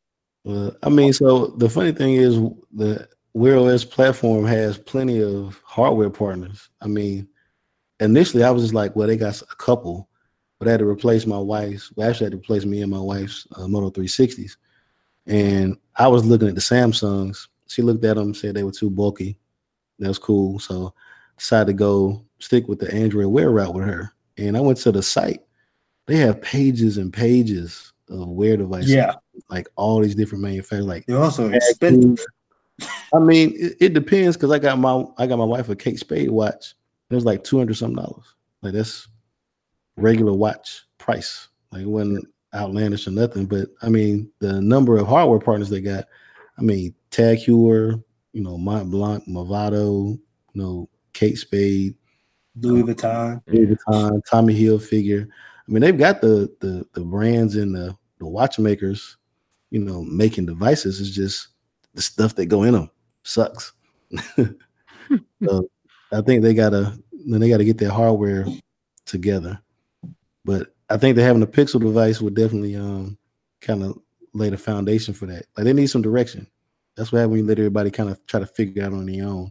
Well, I mean, so the funny thing is the Wear OS platform has plenty of hardware partners. I mean, initially I was just like, well, they got a couple, but I had to replace my wife's. Well, actually, I had to replace me and my wife's Moto 360s. And I was looking at the Samsungs. She looked at them, said they were too bulky. That was cool. So decided to go stick with the Android Wear route with her. And I went to the site. They have pages and pages of Wear devices. Yeah. Like all these different manufacturers. Like they're also expensive. I mean, it depends because I got my wife a Kate Spade watch. It was like $200 something. Like that's regular watch price. Like it wasn't outlandish or nothing. But I mean, the number of hardware partners they got. I mean, Tag Heuer, Mont Blanc, Movado, Kate Spade, Louis Vuitton, Tommy Hilfiger. I mean, they've got the brands and the watchmakers, making devices. It's just the stuff that go in them sucks. So I think they gotta get their hardware together. But I think that having a Pixel device would definitely kind of lay the foundation for that. Like they need some direction. That's what happens when you let everybody kind of try to figure it out on their own.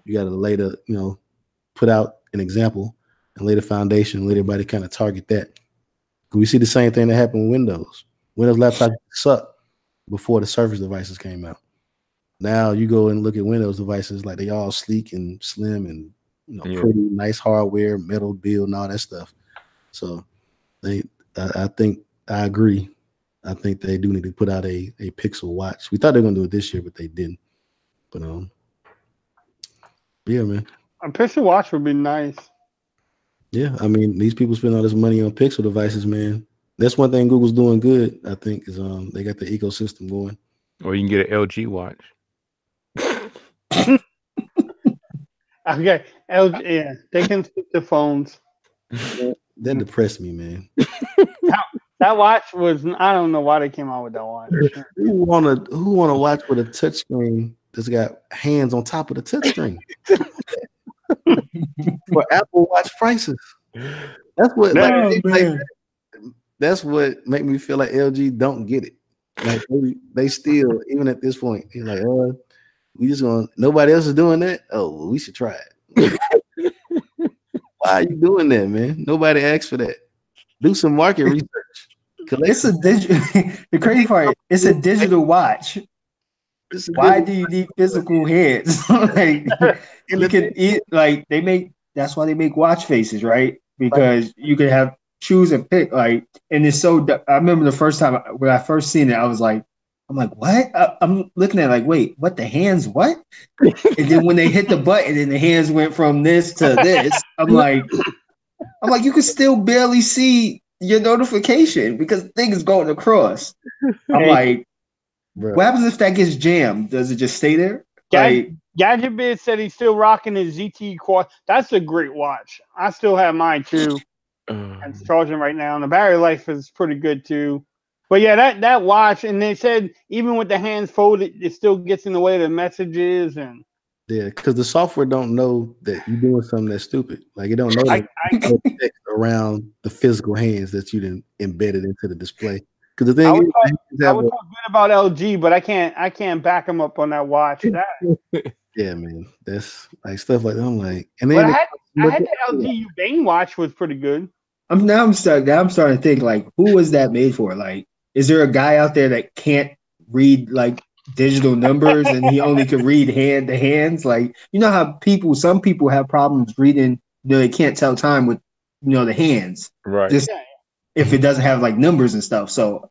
You got to put out an example and lay the foundation and let everybody kind of target that. We see the same thing that happened with Windows. Windows laptops sucked before the Surface devices came out. Now you go and look at Windows devices, like they all sleek and slim and pretty nice hardware, metal build, and all that stuff. So I think I agree. I think they do need to put out a Pixel watch. We thought they were gonna do it this year, but they didn't. But yeah, man. A Pixel watch would be nice. Yeah, I mean, these people spend all this money on Pixel devices, man. That's one thing Google's doing good, I think, is they got the ecosystem going. Or you can get an LG watch. Okay, LG, yeah, they can stick the phones. That depressed me, man. That watch was, I don't know why they came out with that watch. Who wanna watch with a touchscreen that's got hands on top of the touchscreen? For Apple Watch prices. That's what that's what make me feel like LG don't get it. Like they still, even at this point, you're like, we just gonna, nobody else is doing that. Oh, well, we should try it. Why are you doing that, man? Nobody asked for that. Do some market research. It's a the crazy part, it's a digital watch. Why do you need physical heads? Like you can eat, like that's why they make watch faces, right? Because you can choose and pick, like, and it's so. I remember the first time when I first seen it, I was like, I'm like, what? I'm looking at it like, wait, what? The hands? What? And then when they hit the button and the hands went from this to this, I'm like, you can still barely see your notification because the thing is going across. I'm like, what happens if that gets jammed? Does it just stay there? Gadget Biz said he's still rocking his ZT Quad. That's a great watch. I still have mine too. It's charging right now, and the battery life is pretty good too. But yeah, that watch, and they said even with the hands folded, it still gets in the way of the messages and. Yeah, because the software don't know that you're doing something that's stupid. Like it don't know that text around the physical hands that you didn't embedded into the display. Because the thing I would talk good about LG, but I can't back them up on that watch. Yeah, man, that's like stuff like that. I'm like, and then but I had the LG Bane watch was pretty good. I'm starting to think like, who was that made for? Like, is there a guy out there that can't read like digital numbers and he only could read the hands? Like, you know how some people have problems reading, they can't tell time with the hands, right? Just if it doesn't have like numbers and stuff. So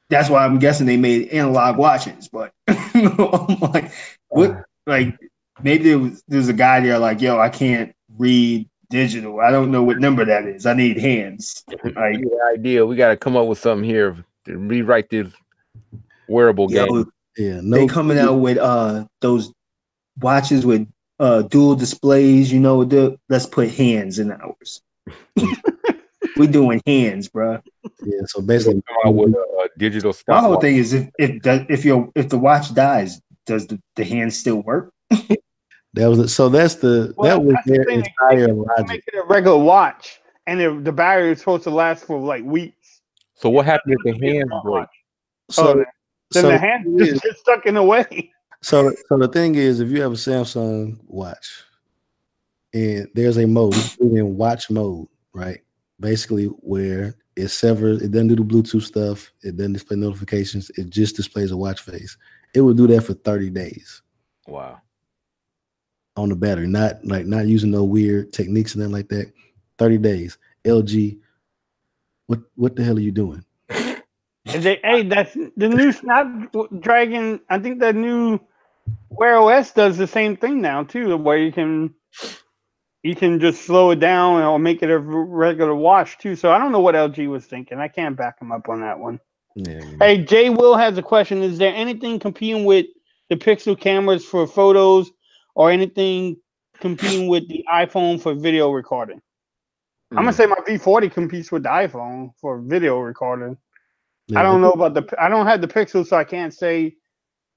that's why I'm guessing they made analog watches. But I'm like, what? Like, maybe there's a guy there like, yo, I can't read digital. I don't know what number that is. I need hands. Like, idea. We got to come up with something here to rewrite this wearable game. Yeah, they coming out with those watches with dual displays. Let's put hands in ours. We doing hands, bro. Yeah, so basically, come out with a digital stopwatch. My whole thing is if the watch dies, does the hand still work? That was it. So that was their entire logic. Make it a regular watch, and the battery is supposed to last for like weeks. So what happened if the hands break? So the hands just get stuck in the way. So the thing is, if you have a Samsung watch, and there's a mode, it's in watch mode, right? Basically, where it severs, it doesn't do the Bluetooth stuff, it doesn't display notifications, it just displays a watch face. It would do that for 30 days. Wow. On the battery, not using no weird techniques and nothing like that. 30 days. LG, what the hell are you doing? That's the new Snapdragon. I think the new Wear OS does the same thing now too, where you can just slow it down or make it a regular watch too. So I don't know what LG was thinking. I can't back them up on that one. Yeah. Hey, Jay Will has a question. Is there anything competing with the Pixel cameras for photos, or anything competing with the iPhone for video recording? I'm gonna say my V40 competes with the iPhone for video recording. Yeah. I don't know about I don't have the Pixel, so I can't say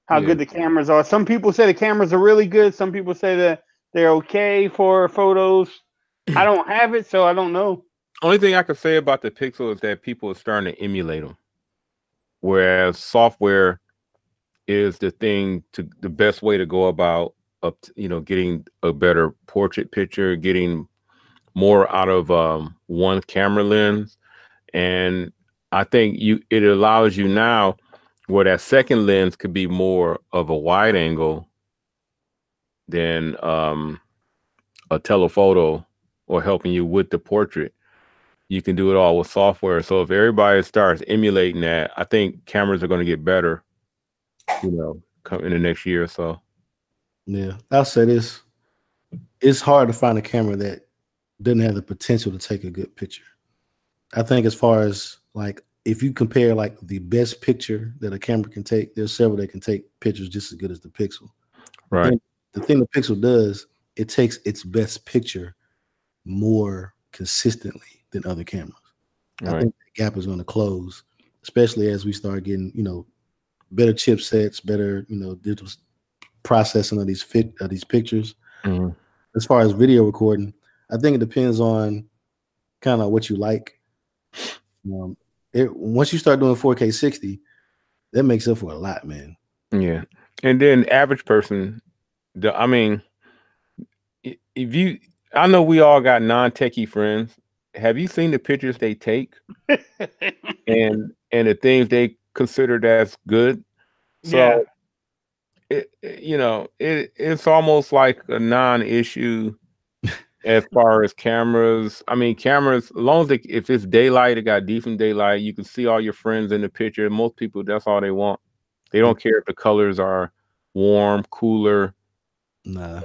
how good the cameras are. Some people say the cameras are really good. Some people say that they're okay for photos. I don't have it, so I don't know. Only thing I can say about the Pixel is that people are starting to emulate them, whereas software is the best way to go about getting a better portrait picture, getting more out of one camera lens. And I think it allows you now where that second lens could be more of a wide angle than a telephoto or helping you with the portrait. You can do it all with software. So if everybody starts emulating that, I think cameras are going to get better, come in the next year or so. Yeah, I'll say this. It's hard to find a camera that doesn't have the potential to take a good picture. I think as far as like, if you compare like the best picture that a camera can take, there's several that can take pictures just as good as the Pixel. Right. And the thing the Pixel does, it takes its best picture more consistently than other cameras. Right. I think the gap is going to close, especially as we start getting, better chipsets, better, digital processing of these pictures. Mm-hmm. As far as video recording, I think it depends on kind of what you like. Once you start doing 4K 60, that makes up for a lot, man. Yeah. And then average person, I know we all got non-techie friends. Have you seen the pictures they take and the things they considered as good? So it's almost like a non-issue as far as cameras. I mean, cameras, as long as if it's daylight, it got decent daylight, you can see all your friends in the picture. Most people, that's all they want. They don't care if the colors are warm, cooler. Nah.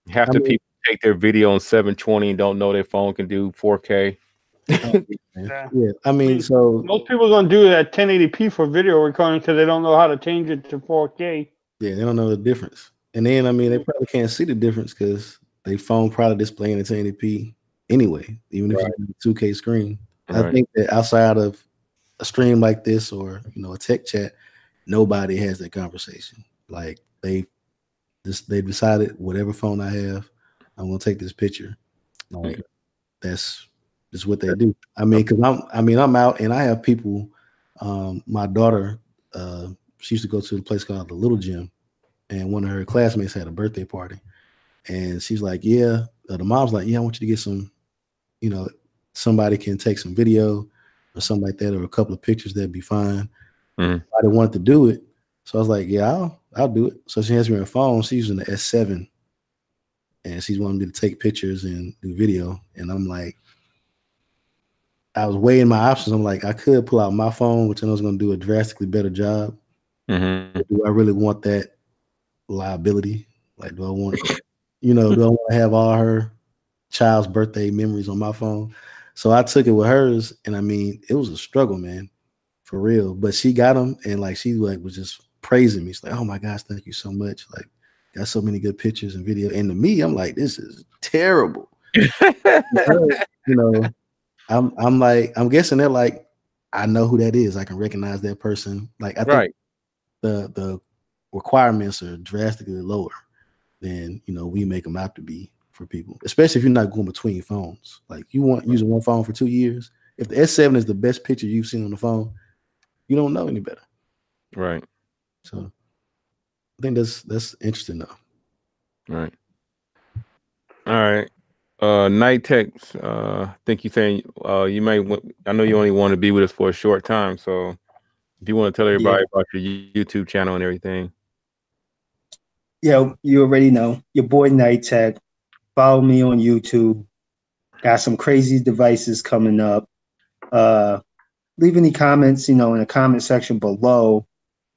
Half the people take their video on 720 and don't know their phone can do 4K. Yeah. I mean, so most people don't do that 1080p for video recording because they don't know how to change it to 4K. Yeah, they don't know the difference. And then, I mean, they probably can't see the difference because they phone probably displaying the 1080p anyway, even if you have a 2K screen. I think that outside of a stream like this or, you know, a tech chat, nobody has that conversation. Like they decided whatever phone I have, I'm gonna take this picture. Like that's just what they do. I mean, because I'm out and I have people. My daughter, she used to go to a place called the Little Gym, and one of her classmates had a birthday party, and she's like, "Yeah," the mom's like, "Yeah, I want you to get some, you know, somebody can take some video or something like that, or a couple of pictures. That'd be fine." I didn't want to do it, so I was like, "Yeah, I'll do it." So she has me on her phone. She's using the S7, and she's wanting me to take pictures and do video, and I'm like, I was weighing my options. I'm like, I could pull out my phone, which I know is going to do a drastically better job. Do I really want that liability? Like, do I want, do I want to have all her child's birthday memories on my phone? So I took it with hers, and I mean, it was a struggle, man, for real. But she got them, and like she like was just praising me. She's like, "Oh my gosh, thank you so much! Like, got so many good pictures and video." And to me, I'm like, this is terrible. I'm like, I'm guessing they're like, I know who that is. I can recognize that person. Like, I think the requirements are drastically lower than we make them out to be for people, especially if you're not going between phones. Like, you want using one phone for 2 years. If the S7 is the best picture you've seen on the phone, you don't know any better. Right. So I think that's interesting though. Right. All right. Night Techs, I think you're saying you may I know you only want to be with us for a short time, so if you want to tell everybody about your YouTube channel and everything. Yeah, you already know. Your boy Night Tech. Follow me on YouTube. Got some crazy devices coming up. Leave any comments, in the comment section below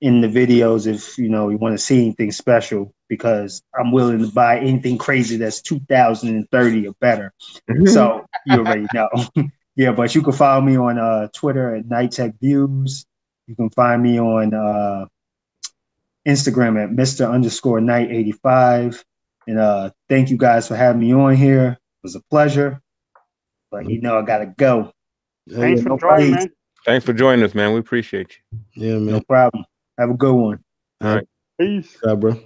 in the videos if you want to see anything special, because I'm willing to buy anything crazy that's 2030 or better. So you already know. Yeah, but you can follow me on Twitter at Night Tech Views. You can find me on Instagram at Mr_Night85. And thank you guys for having me on here. It was a pleasure. But I gotta go. Thanks for joining, man. Thanks for joining us, man. We appreciate you. Yeah, man. No problem. Have a good one. All right. Peace. Bye, bro.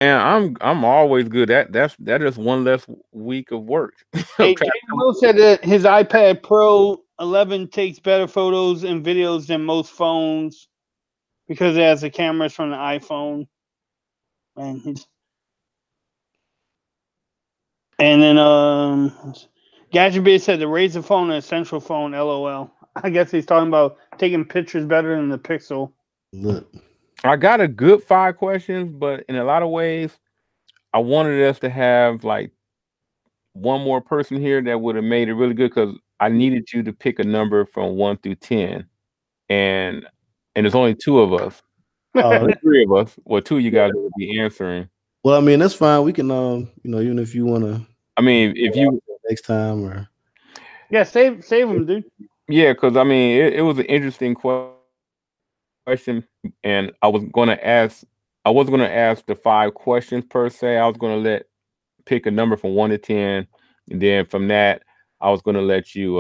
And I'm always good. That is one less week of work. Hey, Jay Will said that his iPad Pro 11 takes better photos and videos than most phones because it has the cameras from the iPhone. And then Gadget Bay said the Razor phone and Essential phone, LOL. I guess he's talking about taking pictures better than the Pixel. Look, I got a good 5 questions, but in a lot of ways, I wanted us to have like one more person here that would have made it really good, because I needed you to pick a number from 1 through 10, and there's only 2 of us. 3 of us. Well, 2 of you guys will be answering. Well, I mean, that's fine. We can, even if you want to. I mean, if you next time or. Yeah, save them, dude. Yeah, because I mean, it was an interesting question, and I wasn't going to ask the 5 questions per se. I was going to pick a number from 1 to 10, and then from that, I was going to let you,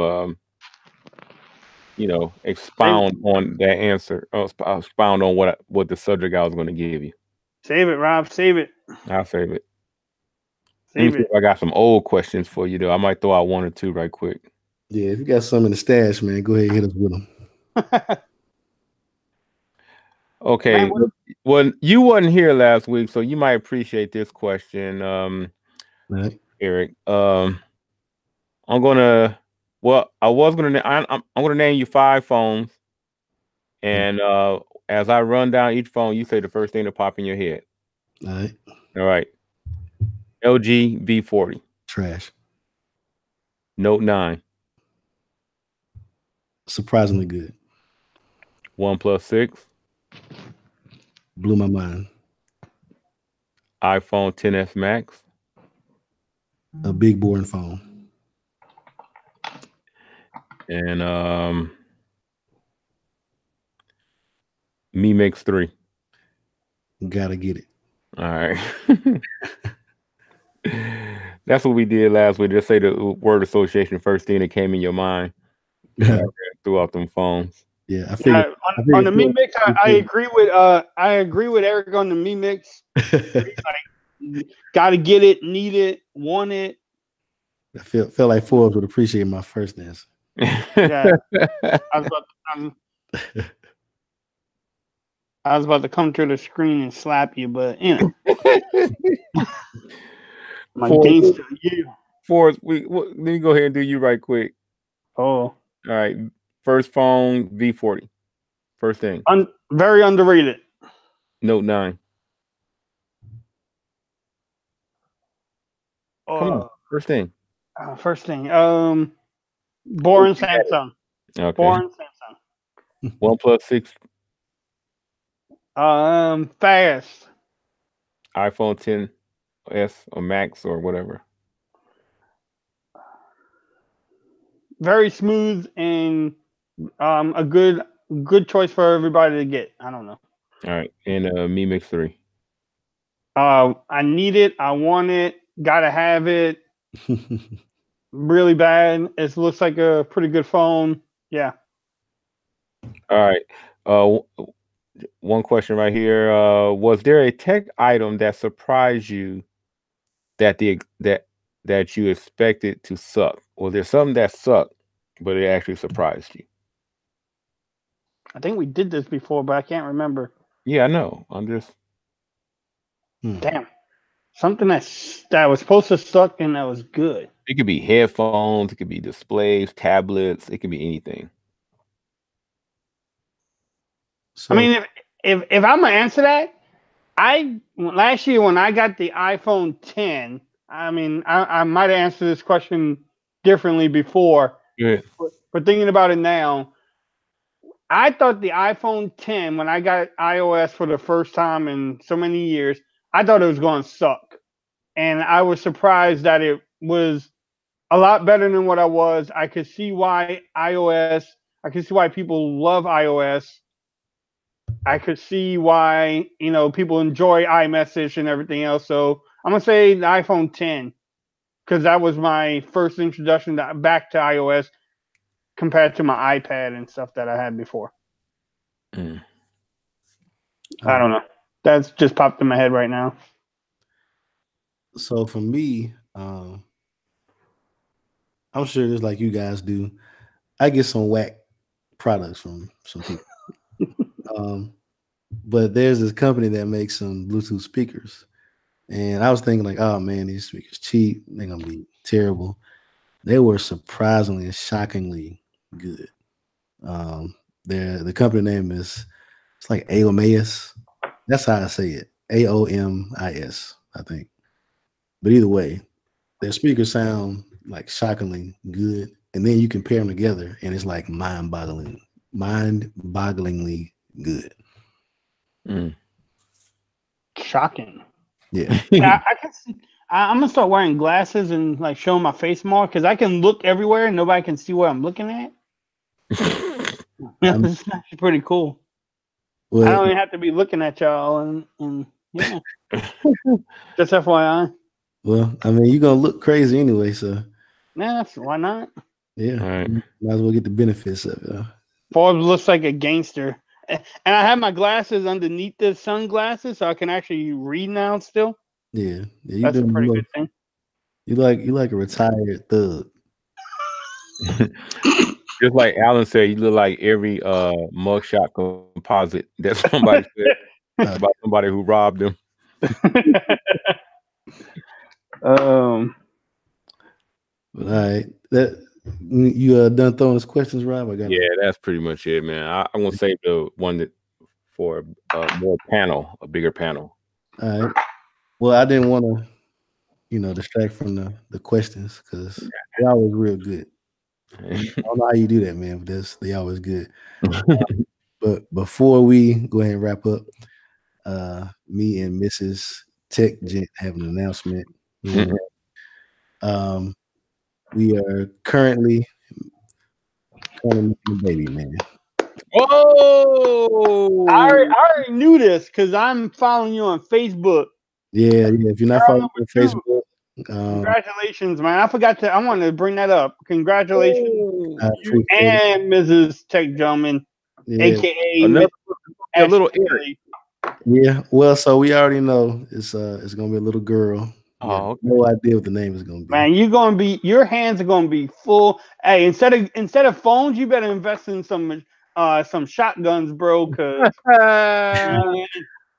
expound on that answer, expound on what the subject I was going to give you. Save it, Rob. Save it. I'll save it. Save it. I got some old questions for you, though. I might throw out 1 or 2 right quick. Yeah, if you got some in the stash, man, go ahead and hit us with them. Okay. Well, you wasn't here last week, so you might appreciate this question, right. Eric. I'm gonna name you 5 phones, And as I run down each phone, you say the first thing to pop in your head. All right. All right. LG V40. Trash. Note 9. Surprisingly good. OnePlus 6. Blew my mind. iPhone XS Max. A big boring phone. And Mi Mix 3. Gotta get it. All right. That's what we did last week. Just say the word association, first thing that came in your mind. Throughout them phones. Yeah, I figured. On the Mi Mix, I agree with Eric on the Mi Mix. Like, gotta get it, need it, want it. I felt like Forbes would appreciate my first answer. Yeah, I was about to come to the screen and slap you, but you know, my gangster, you. Forbes, let me go ahead and do you right quick. Oh, all right. First phone, V40. First thing. Very underrated. Note 9. Come on. First thing. Boring Samsung. Okay. Boring Samsung. OnePlus 6. Fast. iPhone XS or Max or whatever. Very smooth and a good choice for everybody to get. I don't know. All right. And Mi Mix 3. I need it. I want it. Gotta have it. Really bad. It looks like a pretty good phone. Yeah. All right. One question right here. Was there a tech item that surprised you that you expected to suck? Was there something that sucked, but it actually surprised you? I think we did this before, but I can't remember. Yeah, I know. I'm just damn. Something that was supposed to suck and that was good. It could be headphones, it could be displays, tablets, it could be anything. So, I mean, if I'm gonna answer that, last year when I got the iPhone 10, I mean, I might have answered this question differently before. Yeah. But thinking about it now, I thought the iPhone 10, when I got iOS for the first time in so many years, I thought it was going to suck. And I was surprised that it was a lot better than what I was. I could see why people love iOS. I could see why, people enjoy iMessage and everything else. So I'm going to say the iPhone 10, because that was my first introduction back to iOS compared to my iPad and stuff that I had before. I don't know. That's just popped in my head right now. So for me, I'm sure just like you guys do, I get some whack products from some people. But there's this company that makes some Bluetooth speakers. And I was thinking like, oh man, these speakers cheap. They're going to be terrible. They were surprisingly and shockingly good. The company name it's like Aomis. That's how I say it. Aomis, I think. But either way, their speakers sound like shockingly good. And then you compare them together and it's like mind-bogglingly good. Shocking. Yeah. I can see. I'm gonna start wearing glasses and like showing my face more because I can look everywhere and nobody can see what I'm looking at. This is actually pretty cool. Well, I don't even have to be looking at y'all and yeah. Just FYI. Well, I mean, you're gonna look crazy anyway, so yeah, why not? Yeah, right. Might as well get the benefits of it. Forbes looks like a gangster. And I have my glasses underneath the sunglasses, so I can actually read now still. Yeah, that's a pretty good thing. You like a retired thug. Just like Alan said, you look like every mugshot composite that somebody said about somebody who robbed them. All right, You done throwing us questions, Rob? Yeah, that's pretty much it, man. I'm gonna save the one that for more panel, a bigger panel. All right. Well, I didn't want to, distract from the questions because they're always real good. I don't know how you do that, man, but they always good. But before we go ahead and wrap up, me and Mrs. Tech Gent have an announcement. We are currently making a baby, man. Oh, I already knew this because I'm following you on Facebook. Yeah. If you're not following me on Facebook, congratulations, man! I wanted to bring that up. Congratulations, you and Mrs. Tech Gentleman, aka a little Eric. Yeah, well, so we already know it's gonna be a little girl. Okay. No idea what the name is gonna be. Man, your hands are gonna be full. Hey, instead of phones, you better invest in some shotguns, bro. Cause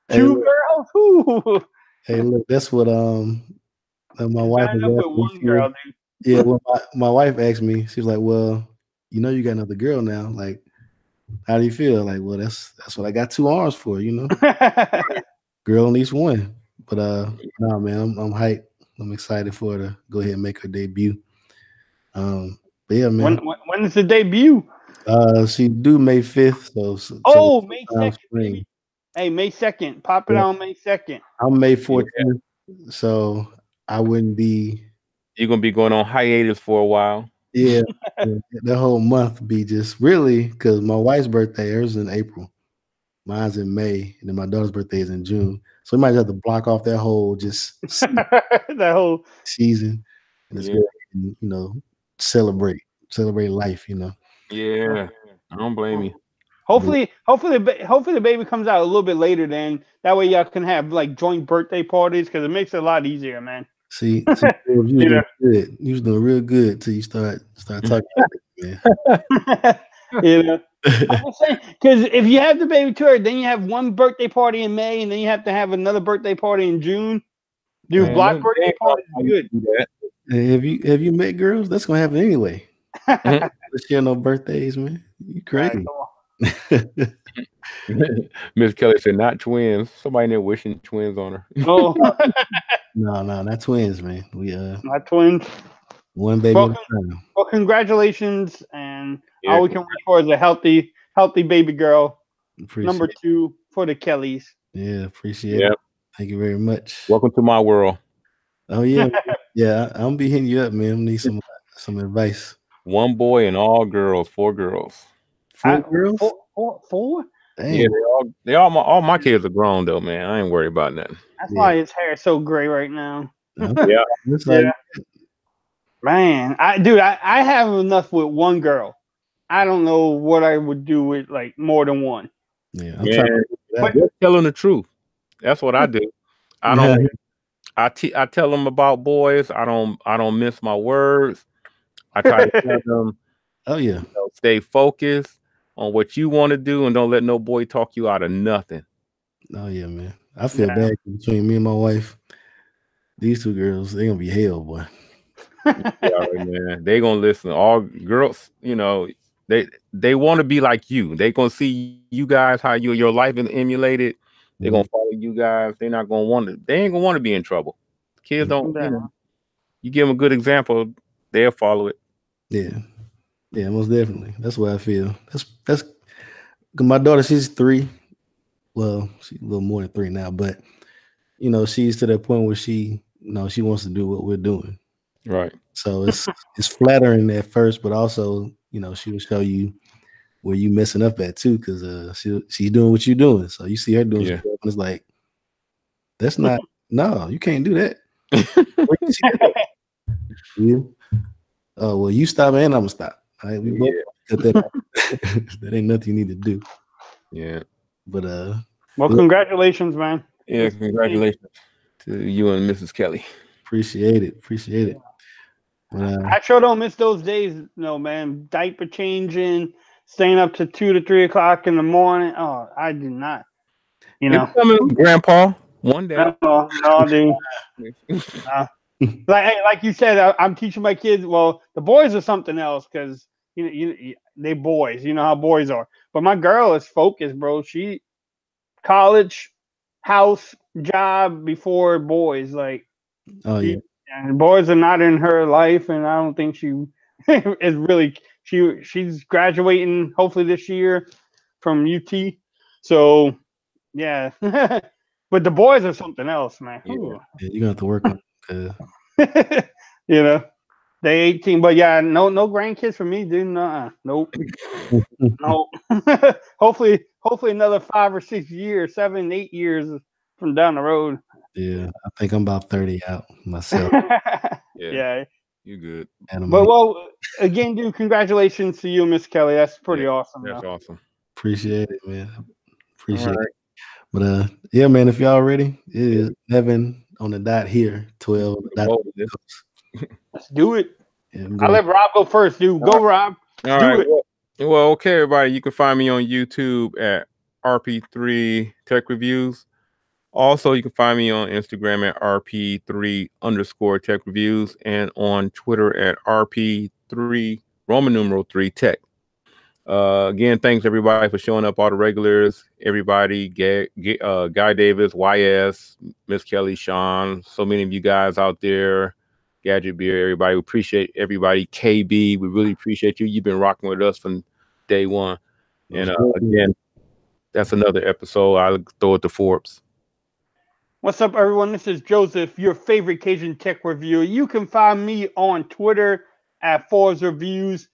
two girls. Ooh. Hey, look, that's what my wife was asking one girl, dude. Yeah, well, my wife asked me. She was like, "Well, you know, you got another girl now. Like, how do you feel?" Like, well, that's what I got 2 arms for, Girl needs one. But nah, man, I'm hyped. I'm excited for her to go ahead and make her debut. But yeah, man. When is the debut? She due May 5th. So May 2nd. Baby. Hey, May 2nd. Pop it on May 2nd. I'm May 14th, so I wouldn't be. You're gonna be going on hiatus for a while. Yeah, the whole month be just really because my wife's birthday hers in April, mine's in May, and then my daughter's birthday is in June. So we might have to block off that whole that whole season, and just celebrate life. Yeah, I don't blame you. Hopefully the baby comes out a little bit later. Then that way y'all can have like joint birthday parties because it makes it a lot easier, man. See you was doing good. You was doing real good till you start talking about it, man. I'm just saying because if you have the baby tour, then you have one birthday party in May, and then you have to have another birthday party in June. Dude, block birthday party is good. Have you met girls? That's gonna happen anyway. Let's share no birthdays, man. You crazy. Miss Kelly said, "Not twins." Somebody in there wishing twins on her. Oh, no, not twins, man. We not twins. One baby at a time. Well, congratulations, and all we can wish for is a healthy baby girl. Number 2 for the Kellys. Yeah, appreciate it. Thank you very much. Welcome to my world. Oh yeah, yeah. I'm gonna be hitting you up, man. I need some advice. 1 boy and all girls. 4 girls. 4 girls? 4? Dang. Yeah, all my kids are grown though, man. I ain't worried about nothing. That's why his hair is so gray right now. Yeah. Man, I have enough with 1 girl. I don't know what I would do with like more than 1. Yeah, I'm trying to telling the truth. That's what I do. I don't. I tell them about boys. I don't mince my words. I try to tell them. Oh yeah. Stay focused on what you want to do and don't let no boy talk you out of nothing. Oh yeah, man. I feel bad between me and my wife. These 2 girls, they're gonna be hell, boy. Man. They gonna listen. All girls, they want to be like you. They gonna see you guys how your life is emulated. They're gonna follow you guys. They're not gonna want to. They ain't gonna want to be in trouble. Kids don't. You give them a good example, they'll follow it. Yeah, most definitely. That's what I feel. That's my daughter. She's 3. Well, she's a little more than 3 now, but she's to that point where she wants to do what we're doing. Right. So it's flattering at first, but also she will show you where you messing up at too, because she's doing what you're doing. So you see her doing stuff, and it's like, that's not you can't do that. Oh well, you stop and I'm gonna stop. All right, we both cut that out. That ain't nothing you need to do. Yeah. But well, congratulations, man. Yeah, congratulations to you and Mrs. Kelly. Appreciate it. I sure don't miss those days, man. Diaper changing, staying up to 2 to 3 o'clock in the morning. Oh, I do not. It's coming, Grandpa. One day. No, dude. like you said, I'm teaching my kids. Well, the boys are something else because they boys. You know how boys are. But my girl is focused, bro. She college, house, job before boys. Like, and boys are not in her life, and I don't think she is really. She's graduating hopefully this year from UT. So yeah, but the boys are something else, man. Yeah, you're gonna have to work on it. They 18, but yeah, no grandkids for me, dude. Nope. No. hopefully another 5 or 6 years, 7, 8 years from down the road. Yeah, I think I'm about 30 out myself. Yeah. You good. But well, again, dude, congratulations to you, Miss Kelly. That's pretty awesome. That's awesome. Appreciate it, man. Appreciate it. But yeah, man, if y'all ready, it is 11 on the dot here, 12 on the dot. Let's do it. Yeah, I'll let Rob go first, dude. Go, Rob. All right. Well, okay, everybody. You can find me on YouTube at RP3 Tech Reviews. Also, you can find me on Instagram at RP3_Tech Reviews and on Twitter at RP3 Roman numeral 3 Tech. Again, thanks everybody for showing up, all the regulars, everybody, Guy Davis, YS, Miss Kelly, Sean, so many of you guys out there, Gadget Beer, everybody. We appreciate everybody. KB, we really appreciate you. You've been rocking with us from day one. And again, that's another episode. I'll throw it to Forbes. What's up, everyone? This is Joseph, your favorite Cajun tech reviewer. You can find me on Twitter at Forbes Reviews.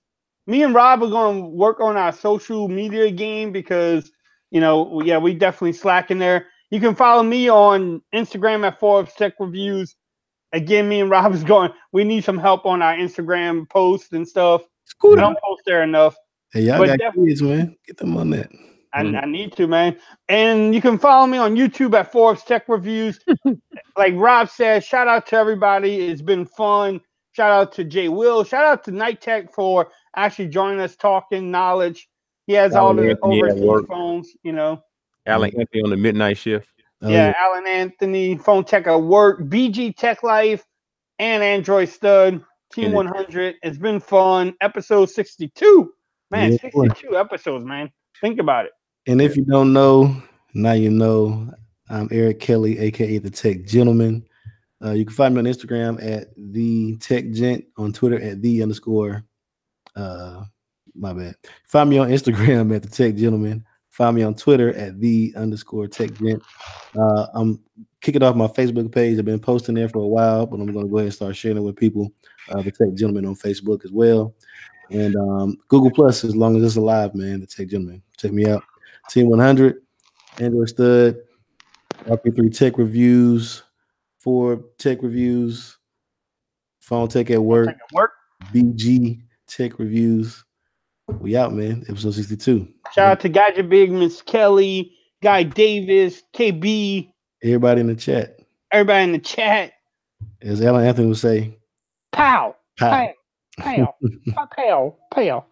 Me and Rob are going to work on our social media game because, we definitely slacking there. You can follow me on Instagram at Forbes Tech Reviews. Again, me and Rob is we need some help on our Instagram posts and stuff. We don't post there enough. Hey, y'all got kids, man. Get them on that. I need to, man. And you can follow me on YouTube at Forbes Tech Reviews. Like Rob said, shout out to everybody. It's been fun. Shout out to Jay Will. Shout out to Night Tech for actually joining us, talking knowledge. He has all the overseas phones, Alan Anthony on the midnight shift. Alan Anthony, phone tech at work, BG TechLife, and Android Stud, Team 100. It's been fun. Episode 62. Man, 62 episodes, man. Think about it. And if you don't know, now you know. I'm Eric Kelly, aka the Tech Gentleman. You can find me on Instagram at the Tech Gent, on Twitter at the_. My bad. Find me on Instagram at the Tech Gentleman. Find me on Twitter at the_Tech Gent. I'm kicking off my Facebook page. I've been posting there for a while, but I'm going to go ahead and start sharing it with people. The Tech Gentleman on Facebook as well. And Google Plus, as long as it's alive, man, the Tech Gentleman. Check me out. Team 100, Android Stud, RP3 Tech Reviews, Forbes Tech Reviews, Phone Tech at Work, BG Tech Reviews. We out, man. Episode 62. Shout out to Gadget Big, Miss Kelly, Guy Davis, KB. Everybody in the chat. Everybody in the chat. As Alan Anthony would say, pow, pow, pow, pow, pow, pow.